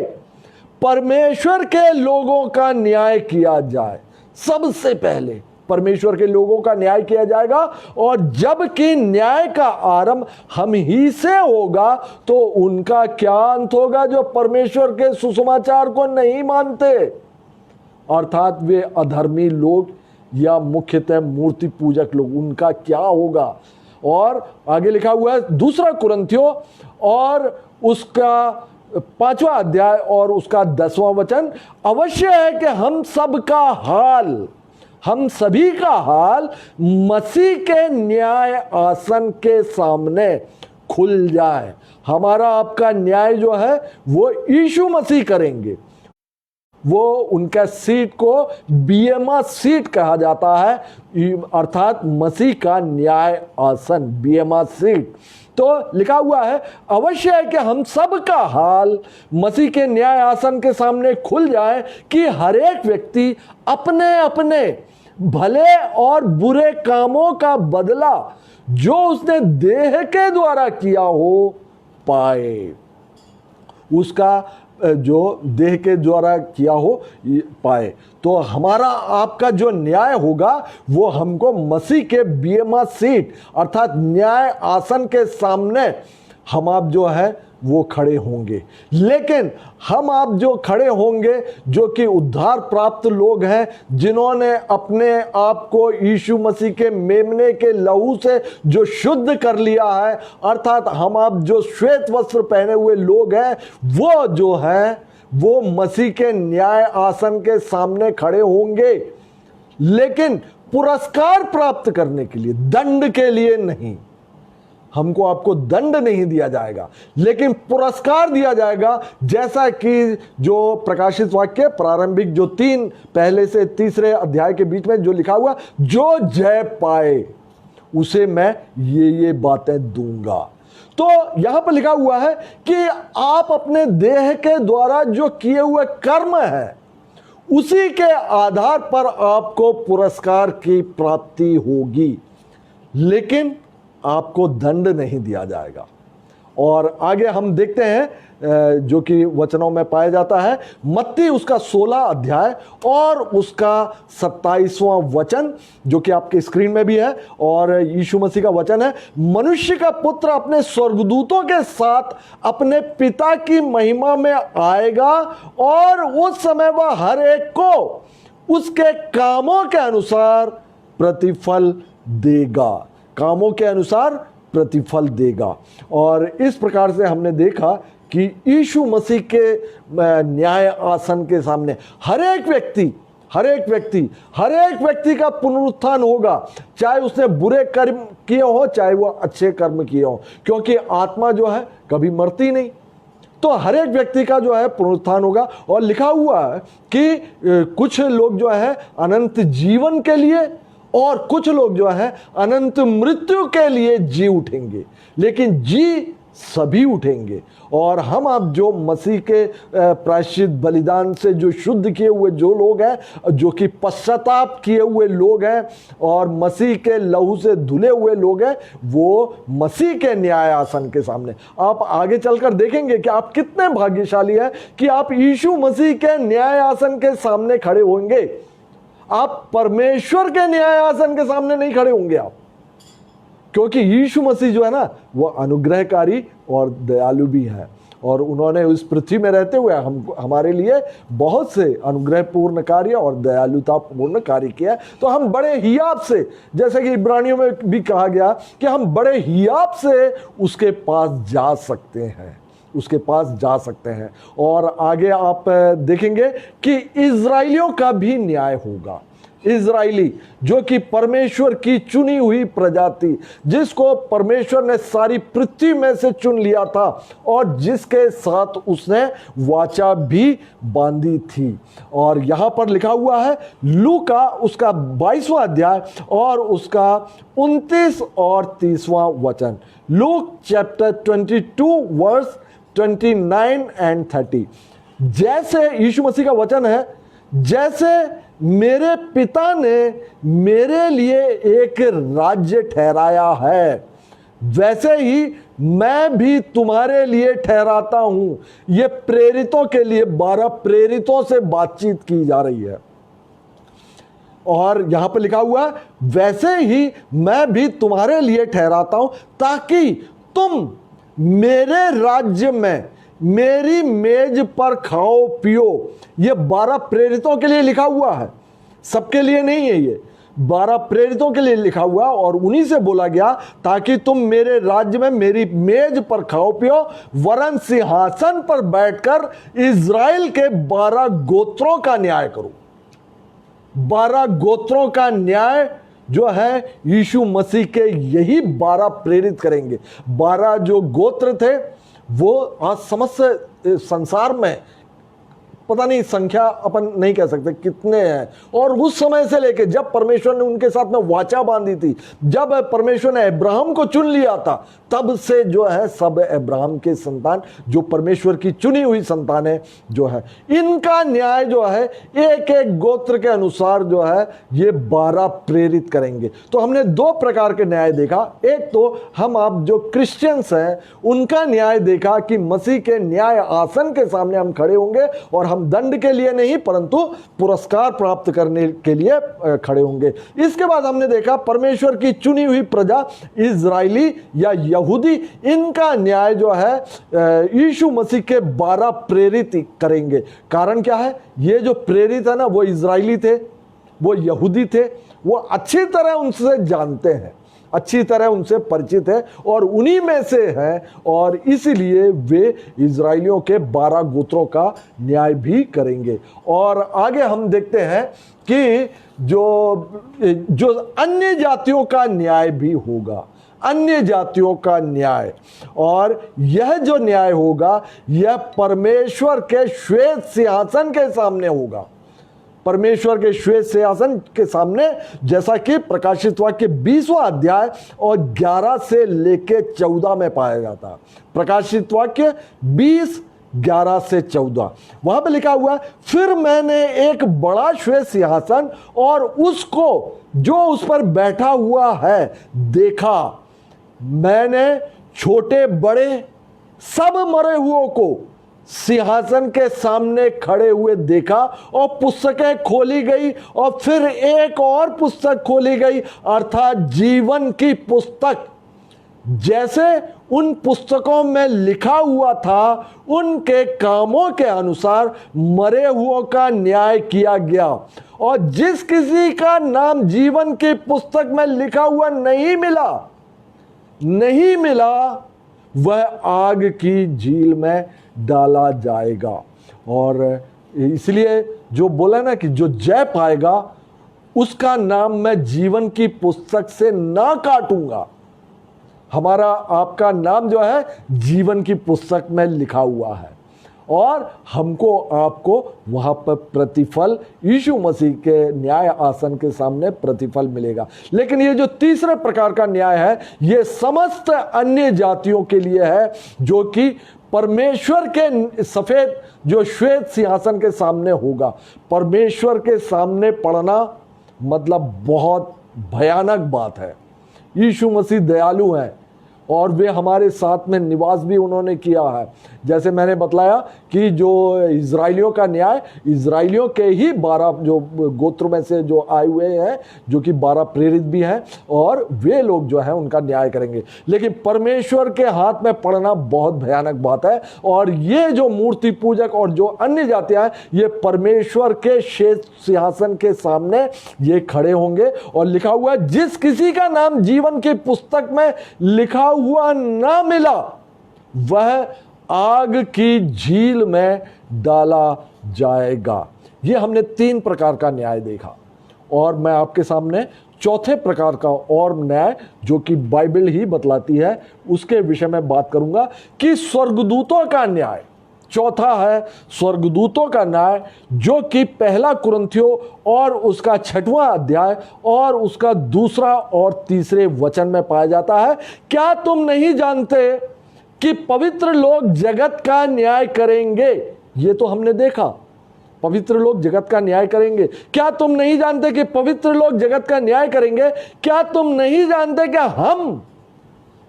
Speaker 1: परमेश्वर के लोगों का न्याय किया जाए। सबसे पहले परमेश्वर के लोगों का न्याय किया जाएगा, और जबकि न्याय का आरंभ हम ही से होगा, तो उनका क्या अंत होगा जो परमेश्वर के सुसमाचार को नहीं मानते, अर्थात वे अधर्मी लोग या मुख्यतः मूर्ति पूजक लोग, उनका क्या होगा। और आगे लिखा हुआ है 2 कुरिन्थियों और उसका 5वां अध्याय और उसका 10वां वचन, अवश्य है कि हम सभी का हाल मसीह के न्याय आसन के सामने खुल जाए। हमारा आपका न्याय जो है वो यीशु मसीह करेंगे। वो उनका सीट को बीएमा सीट कहा जाता है, अर्थात मसीह का न्याय आसन, बीएमा सीट। तो लिखा हुआ है, अवश्य है कि हम सब का हाल मसीह के न्याय आसन के सामने खुल जाए, कि हर एक व्यक्ति अपने अपने भले और बुरे कामों का बदला जो उसने देह के द्वारा किया हो पाए। उसका जो देह के द्वारा किया हो पाए। तो हमारा आपका जो न्याय होगा वो हमको मसीह के बीएमा सीट अर्थात न्याय आसन के सामने हम आप जो है वो खड़े होंगे। लेकिन हम आप जो खड़े होंगे जो कि उद्धार प्राप्त लोग हैं, जिन्होंने अपने आप को यीशु मसीह के मेमने के लहू से जो शुद्ध कर लिया है, अर्थात हम आप जो श्वेत वस्त्र पहने हुए लोग हैं, वो जो है वो मसीह के न्याय आसन के सामने खड़े होंगे। लेकिन पुरस्कार प्राप्त करने के लिए, दंड के लिए नहीं। हमको आपको दंड नहीं दिया जाएगा, लेकिन पुरस्कार दिया जाएगा, जैसा कि जो प्रकाशित वाक्य प्रारंभिक जो 3 पहले से तीसरे अध्याय के बीच में जो लिखा हुआ, जो जय पाए उसे मैं ये बातें दूंगा। तो यहां पर लिखा हुआ है कि आप अपने देह के द्वारा जो किए हुए कर्म है उसी के आधार पर आपको पुरस्कार की प्राप्ति होगी, लेकिन आपको दंड नहीं दिया जाएगा। और आगे हम देखते हैं जो कि वचनों में पाया जाता है, मत्ती उसका 16 अध्याय और उसका 27वां वचन, जो कि आपके स्क्रीन में भी है और यीशु मसीह का वचन है। मनुष्य का पुत्र अपने स्वर्गदूतों के साथ अपने पिता की महिमा में आएगा, और उस समय वह हर एक को उसके कामों के अनुसार प्रतिफल देगा, कामों के अनुसार प्रतिफल देगा। और इस प्रकार से हमने देखा कि यीशु मसीह के न्याय आसन के सामने हर एक व्यक्ति का पुनरुत्थान होगा, चाहे उसने बुरे कर्म किए हो चाहे वह अच्छे कर्म किए हो, क्योंकि आत्मा जो है कभी मरती नहीं। तो हर एक व्यक्ति का जो है पुनरुत्थान होगा। और लिखा हुआ है कि कुछ लोग जो है अनंत जीवन के लिए और कुछ लोग जो है अनंत मृत्यु के लिए जी उठेंगे, लेकिन जी सभी उठेंगे। और हम आप जो मसीह के प्रायश्चित बलिदान से जो शुद्ध किए हुए जो लोग हैं, जो कि पश्चाताप किए हुए लोग हैं और मसीह के लहू से धुले हुए लोग हैं, वो मसीह के न्याय आसन के सामने, आप आगे चलकर देखेंगे कि आप कितने भाग्यशाली हैं कि आप यीशु मसीह के न्याय आसन के सामने खड़े होंगे। आप परमेश्वर के न्याय आसन के सामने नहीं खड़े होंगे आप, क्योंकि यीशु मसीह जो है ना वो अनुग्रहकारी और दयालु भी है, और उन्होंने उस पृथ्वी में रहते हुए हमारे लिए बहुत से अनुग्रहपूर्ण कार्य और दयालुतापूर्ण कार्य किया। तो हम बड़े हियाब से, जैसे कि इब्रानियों में भी कहा गया कि हम बड़े हियाब से उसके पास जा सकते हैं, उसके पास जा सकते हैं। और आगे आप देखेंगे कि इज़राइलियों का भी न्याय होगा। इज़राइली जो कि परमेश्वर की चुनी हुई प्रजा थी, जिसको परमेश्वर ने सारी पृथ्वी में से चुन लिया था और जिसके साथ उसने वाचा भी बांधी थी। और यहां पर लिखा हुआ है लूका उसका 22वां अध्याय और उसका 29 और 30वां वचन। Luke chapter 22 verse 29 and 30। जैसे यीशु मसीह का वचन है, जैसे मेरे पिता ने मेरे लिए एक राज्य ठहराया है, वैसे ही मैं भी तुम्हारे लिए ठहराता हूं। यह प्रेरितों के लिए 12 प्रेरितों से बातचीत की जा रही है। और यहां पर लिखा हुआ है वैसे ही मैं भी तुम्हारे लिए ठहराता हूं, ताकि तुम मेरे राज्य में मेरी मेज पर खाओ पियो। ये 12 प्रेरितों के लिए लिखा हुआ है, सबके लिए नहीं है। ये 12 प्रेरितों के लिए लिखा हुआ और उन्हीं से बोला गया ताकि तुम मेरे राज्य में मेरी मेज पर खाओ पियो, वरन सिंहासन पर बैठकर इज़राइल के 12 गोत्रों का न्याय करो। 12 गोत्रों का न्याय जो है यीशु मसीह के यही 12 प्रेरित करेंगे। 12 जो गोत्र थे वो आज समस्त संसार में पता नहीं, संख्या अपन नहीं कह सकते कितने हैं। और उस समय से लेके जब परमेश्वर ने उनके साथ में वाचा बांधी थी, जब परमेश्वर ने अब्राहम को चुन लिया था, तब से जो है सब अब्राहम के संतान, जो परमेश्वर की चुनी हुई संतान है जो है, इनका न्याय जो है एक एक गोत्र के अनुसार जो है ये 12 प्रेरित करेंगे। तो हमने 2 प्रकार के न्याय देखा। एक तो हम आप जो क्रिश्चियंस हैं उनका न्याय देखा कि मसीह के न्याय आसन के सामने हम खड़े होंगे और हम दंड के लिए नहीं परंतु पुरस्कार प्राप्त करने के लिए खड़े होंगे। इसके बाद हमने देखा परमेश्वर की चुनी हुई प्रजा इज़राइली या यहूदी, इनका न्याय जो है यीशु मसीह के 12 प्रेरित करेंगे। कारण क्या है? ये जो प्रेरित है ना, वो इज़राइली थे, वो यहूदी थे, वो अच्छी तरह उनसे जानते हैं, अच्छी तरह उनसे परिचित है और उन्हीं में से हैं, और इसीलिए वे इज़राइलियों के 12 गोत्रों का न्याय भी करेंगे। और आगे हम देखते हैं कि जो अन्य जातियों का न्याय भी होगा, अन्य जातियों का न्याय। और यह जो न्याय होगा यह परमेश्वर के श्वेत सिंहासन के सामने होगा। परमेश्वर के श्वेत सिंहासन के सामने, जैसा कि प्रकाशित वाक्य 20वां अध्याय और 11 से लेके 14 में पाया जाता है। प्रकाशित वाक्य 20 11 से 14 वहां पे लिखा हुआ, फिर मैंने एक बड़ा श्वेत सिंहासन और उसको जो उस पर बैठा हुआ है देखा। मैंने छोटे बड़े सब मरे हुओं को सिंहासन के सामने खड़े हुए देखा और पुस्तकें खोली गई और फिर एक और पुस्तक खोली गई, अर्थात जीवन की पुस्तक। जैसे उन पुस्तकों में लिखा हुआ था उनके कामों के अनुसार मरे हुओं का न्याय किया गया। और जिस किसी का नाम जीवन की पुस्तक में लिखा हुआ नहीं मिला वह आग की झील में डाला जाएगा। और इसलिए जो बोला ना कि जो जय पाएगा उसका नाम मैं जीवन की पुस्तक से ना काटूंगा। हमारा आपका नाम जो है जीवन की पुस्तक में लिखा हुआ है और हमको आपको वहां पर प्रतिफल यीशु मसीह के न्याय आसन के सामने प्रतिफल मिलेगा। लेकिन ये जो तीसरे प्रकार का न्याय है ये समस्त अन्य जातियों के लिए है, जो कि परमेश्वर के सफेद जो श्वेत सिंहासन के सामने होगा। परमेश्वर के सामने पड़ना मतलब बहुत भयानक बात है। यीशु मसीह दयालु हैं और वे हमारे साथ में निवास भी उन्होंने किया है। जैसे मैंने बतलाया कि जो इज़राइलियों का न्याय, इज़राइलियों के ही 12 जो गोत्र में से जो आए हुए हैं, जो कि 12 प्रेरित भी हैं, और वे लोग जो हैं उनका न्याय करेंगे। लेकिन परमेश्वर के हाथ में पड़ना बहुत भयानक बात है। और ये जो मूर्ति पूजक और जो अन्य जातियां हैं, ये परमेश्वर के श्वेत सिंहासन के सामने ये खड़े होंगे। और लिखा हुआ है, जिस किसी का नाम जीवन की पुस्तक में लिखा हुआ ना मिला वह आग की झील में डाला जाएगा। ये हमने 3 प्रकार का न्याय देखा, और मैं आपके सामने चौथे प्रकार का और न्याय, जो कि बाइबल ही बतलाती है, उसके विषय में बात करूंगा कि स्वर्गदूतों का न्याय। चौथा है स्वर्गदूतों का न्याय, जो कि पहला कुरिन्थियों और उसका 6वां अध्याय और उसका 2 और 3 वचन में पाया जाता है। क्या तुम नहीं जानते कि पवित्र लोग जगत का न्याय करेंगे? ये तो हमने देखा, पवित्र लोग जगत का न्याय करेंगे। क्या तुम नहीं जानते कि पवित्र लोग जगत का न्याय करेंगे? क्या तुम नहीं जानते कि हम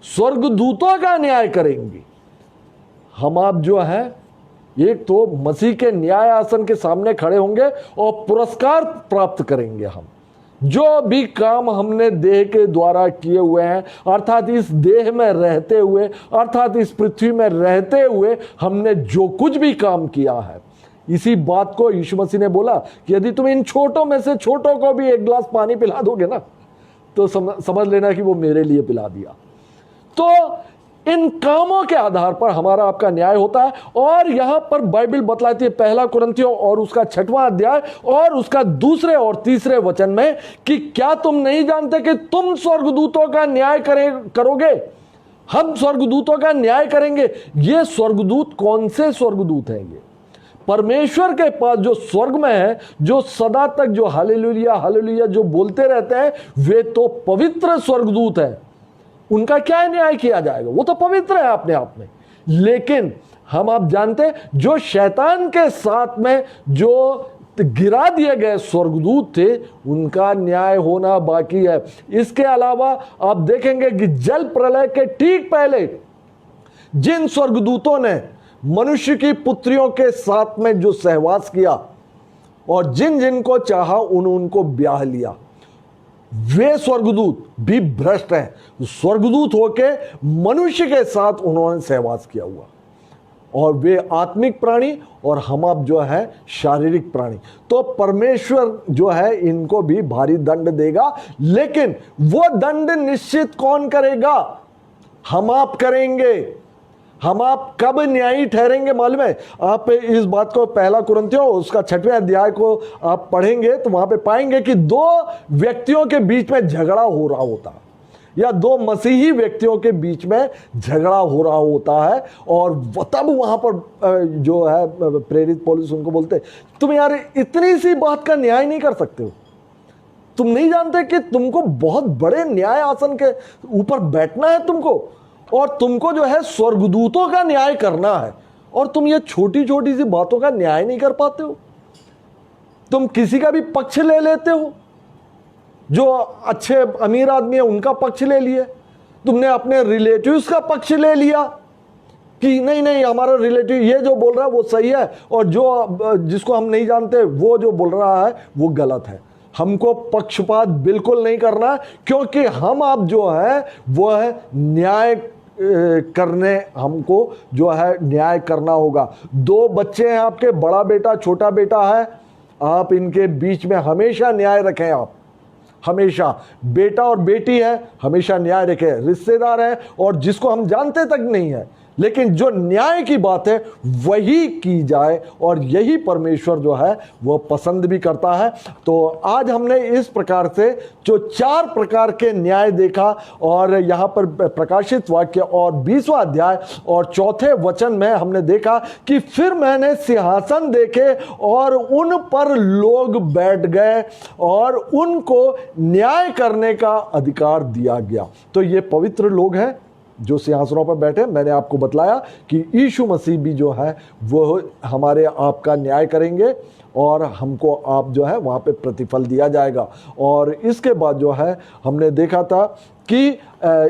Speaker 1: स्वर्गदूतों का न्याय करेंगे? हम आप जो है, एक तो मसीह के न्याय आसन के सामने खड़े होंगे और पुरस्कार प्राप्त करेंगे। हम जो भी काम हमने देह के द्वारा किए हुए हैं, अर्थात इस देह में रहते हुए, अर्थात इस पृथ्वी में रहते हुए हमने जो कुछ भी काम किया है, इसी बात को यीशु मसीह ने बोला कि यदि तुम इन छोटों में से छोटों को भी 1 गिलास पानी पिला दोगे ना, तो समझ लेना कि वो मेरे लिए पिला दिया। तो इन कामों के आधार पर हमारा आपका न्याय होता है। और यहां पर बाइबल बतलाती है, पहला कुरिन्थियों और उसका 6वां अध्याय और उसका 2 और 3 वचन में, कि क्या तुम नहीं जानते कि तुम स्वर्गदूतों का न्याय करोगे? हम स्वर्गदूतों का न्याय करेंगे। ये स्वर्गदूत कौन से स्वर्गदूत हैं? ये परमेश्वर के पास जो स्वर्ग में है, जो सदा तक जो हालेलुया हालेलुया जो बोलते रहते हैं, वे तो पवित्र स्वर्गदूत हैं। उनका क्या न्याय किया जाएगा? वो तो पवित्र है अपने आप में। लेकिन हम आप जानते, जो शैतान के साथ में जो गिरा दिए गए स्वर्गदूत थे, उनका न्याय होना बाकी है। इसके अलावा आप देखेंगे कि जल प्रलय के ठीक पहले जिन स्वर्गदूतों ने मनुष्य की पुत्रियों के साथ में जो सहवास किया और जिन जिनको चाहा उनको ब्याह लिया, वे स्वर्गदूत भी भ्रष्ट हैं। स्वर्गदूत होके मनुष्य के साथ उन्होंने सहवास किया हुआ, और वे आत्मिक प्राणी और हम आप जो है शारीरिक प्राणी। तो परमेश्वर जो है इनको भी भारी दंड देगा। लेकिन वो दंड निश्चित कौन करेगा? हम आप करेंगे। हम आप कब न्यायी ठहरेंगे मालूम है? आप इस बात को पहला कुरिन्थियों उसका 6वें अध्याय को आप पढ़ेंगे तो वहां पे पाएंगे कि 2 व्यक्तियों के बीच में झगड़ा हो रहा होता है, या 2 मसीही व्यक्तियों के बीच में झगड़ा हो रहा होता है। और तब वहां पर जो है प्रेरित पौलुस उनको बोलते, तुम यार इतनी सी बात का न्याय नहीं कर सकते हो? तुम नहीं जानते कि तुमको बहुत बड़े न्याय आसन के ऊपर बैठना है तुमको, और तुमको जो है स्वर्गदूतों का न्याय करना है, और तुम ये छोटी छोटी सी बातों का न्याय नहीं कर पाते हो। तुम किसी का भी पक्ष ले लेते हो, जो अच्छे अमीर आदमी है उनका पक्ष ले लिए, तुमने अपने रिलेटिव्स का पक्ष ले लिया कि नहीं नहीं हमारा रिलेटिव ये जो बोल रहा है वो सही है, और जो जिसको हम नहीं जानते वो जो बोल रहा है वो गलत है। हमको पक्षपात बिल्कुल नहीं करना, क्योंकि हम आप जो है वो है न्याय करने, हमको जो है न्याय करना होगा। 2 बच्चे हैं आपके, बड़ा बेटा छोटा बेटा है, आप इनके बीच में हमेशा न्याय रखें। आप हमेशा, बेटा और बेटी है हमेशा न्याय रखें। रिश्तेदार है और जिसको हम जानते तक नहीं है, लेकिन जो न्याय की बात है वही की जाए, और यही परमेश्वर जो है वो पसंद भी करता है। तो आज हमने इस प्रकार से जो 4 प्रकार के न्याय देखा, और यहाँ पर प्रकाशित वाक्य और 20वां अध्याय और 4थे वचन में हमने देखा कि फिर मैंने सिंहासन देखे और उन पर लोग बैठ गए और उनको न्याय करने का अधिकार दिया गया। तो ये पवित्र लोग हैं जो सिंहासनों पर बैठे। मैंने आपको बतलाया कि यीशु मसीह भी जो है वो हमारे आपका न्याय करेंगे, और हमको आप जो है वहाँ पे प्रतिफल दिया जाएगा। और इसके बाद जो है हमने देखा था कि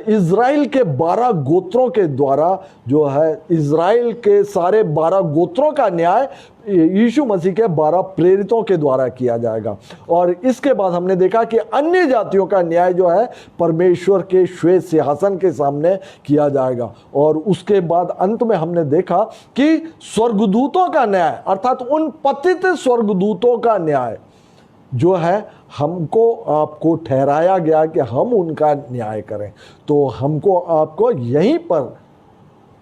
Speaker 1: इज़राइल के 12 गोत्रों के द्वारा जो है इज़राइल के सारे 12 गोत्रों का न्याय यीशु मसीह के 12 प्रेरितों के द्वारा किया जाएगा। और इसके बाद हमने देखा कि अन्य जातियों का न्याय जो है परमेश्वर के श्वेत सिंहासन के सामने किया जाएगा। और उसके बाद अंत में हमने देखा कि स्वर्गदूतों का न्याय, अर्थात उन पतित स्वर्गदूतों का न्याय जो है हमको आपको ठहराया गया कि हम उनका न्याय करें। तो हमको आपको यहीं पर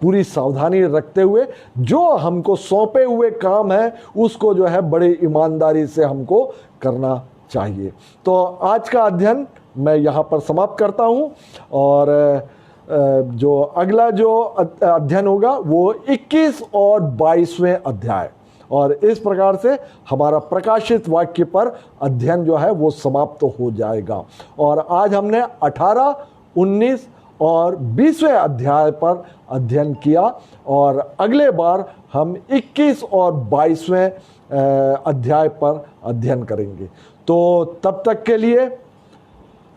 Speaker 1: पूरी सावधानी रखते हुए जो हमको सौंपे हुए काम है उसको जो है बड़े ईमानदारी से हमको करना चाहिए। तो आज का अध्ययन मैं यहाँ पर समाप्त करता हूँ और जो अगला जो अध्ययन होगा वो 21 और 22वें अध्याय, और इस प्रकार से हमारा प्रकाशित वाक्य पर अध्ययन जो है वो समाप्त हो जाएगा। और आज हमने 18, 19 और 20वें अध्याय पर अध्ययन किया और अगले बार हम 21 और 22वें अध्याय पर अध्ययन करेंगे। तो तब तक के लिए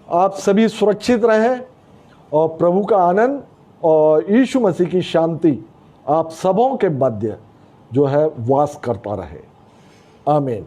Speaker 1: आप सभी सुरक्षित रहें और प्रभु का आनंद और यीशु मसीह की शांति आप सबों के मध्य जो है वास करता रहे। आमीन।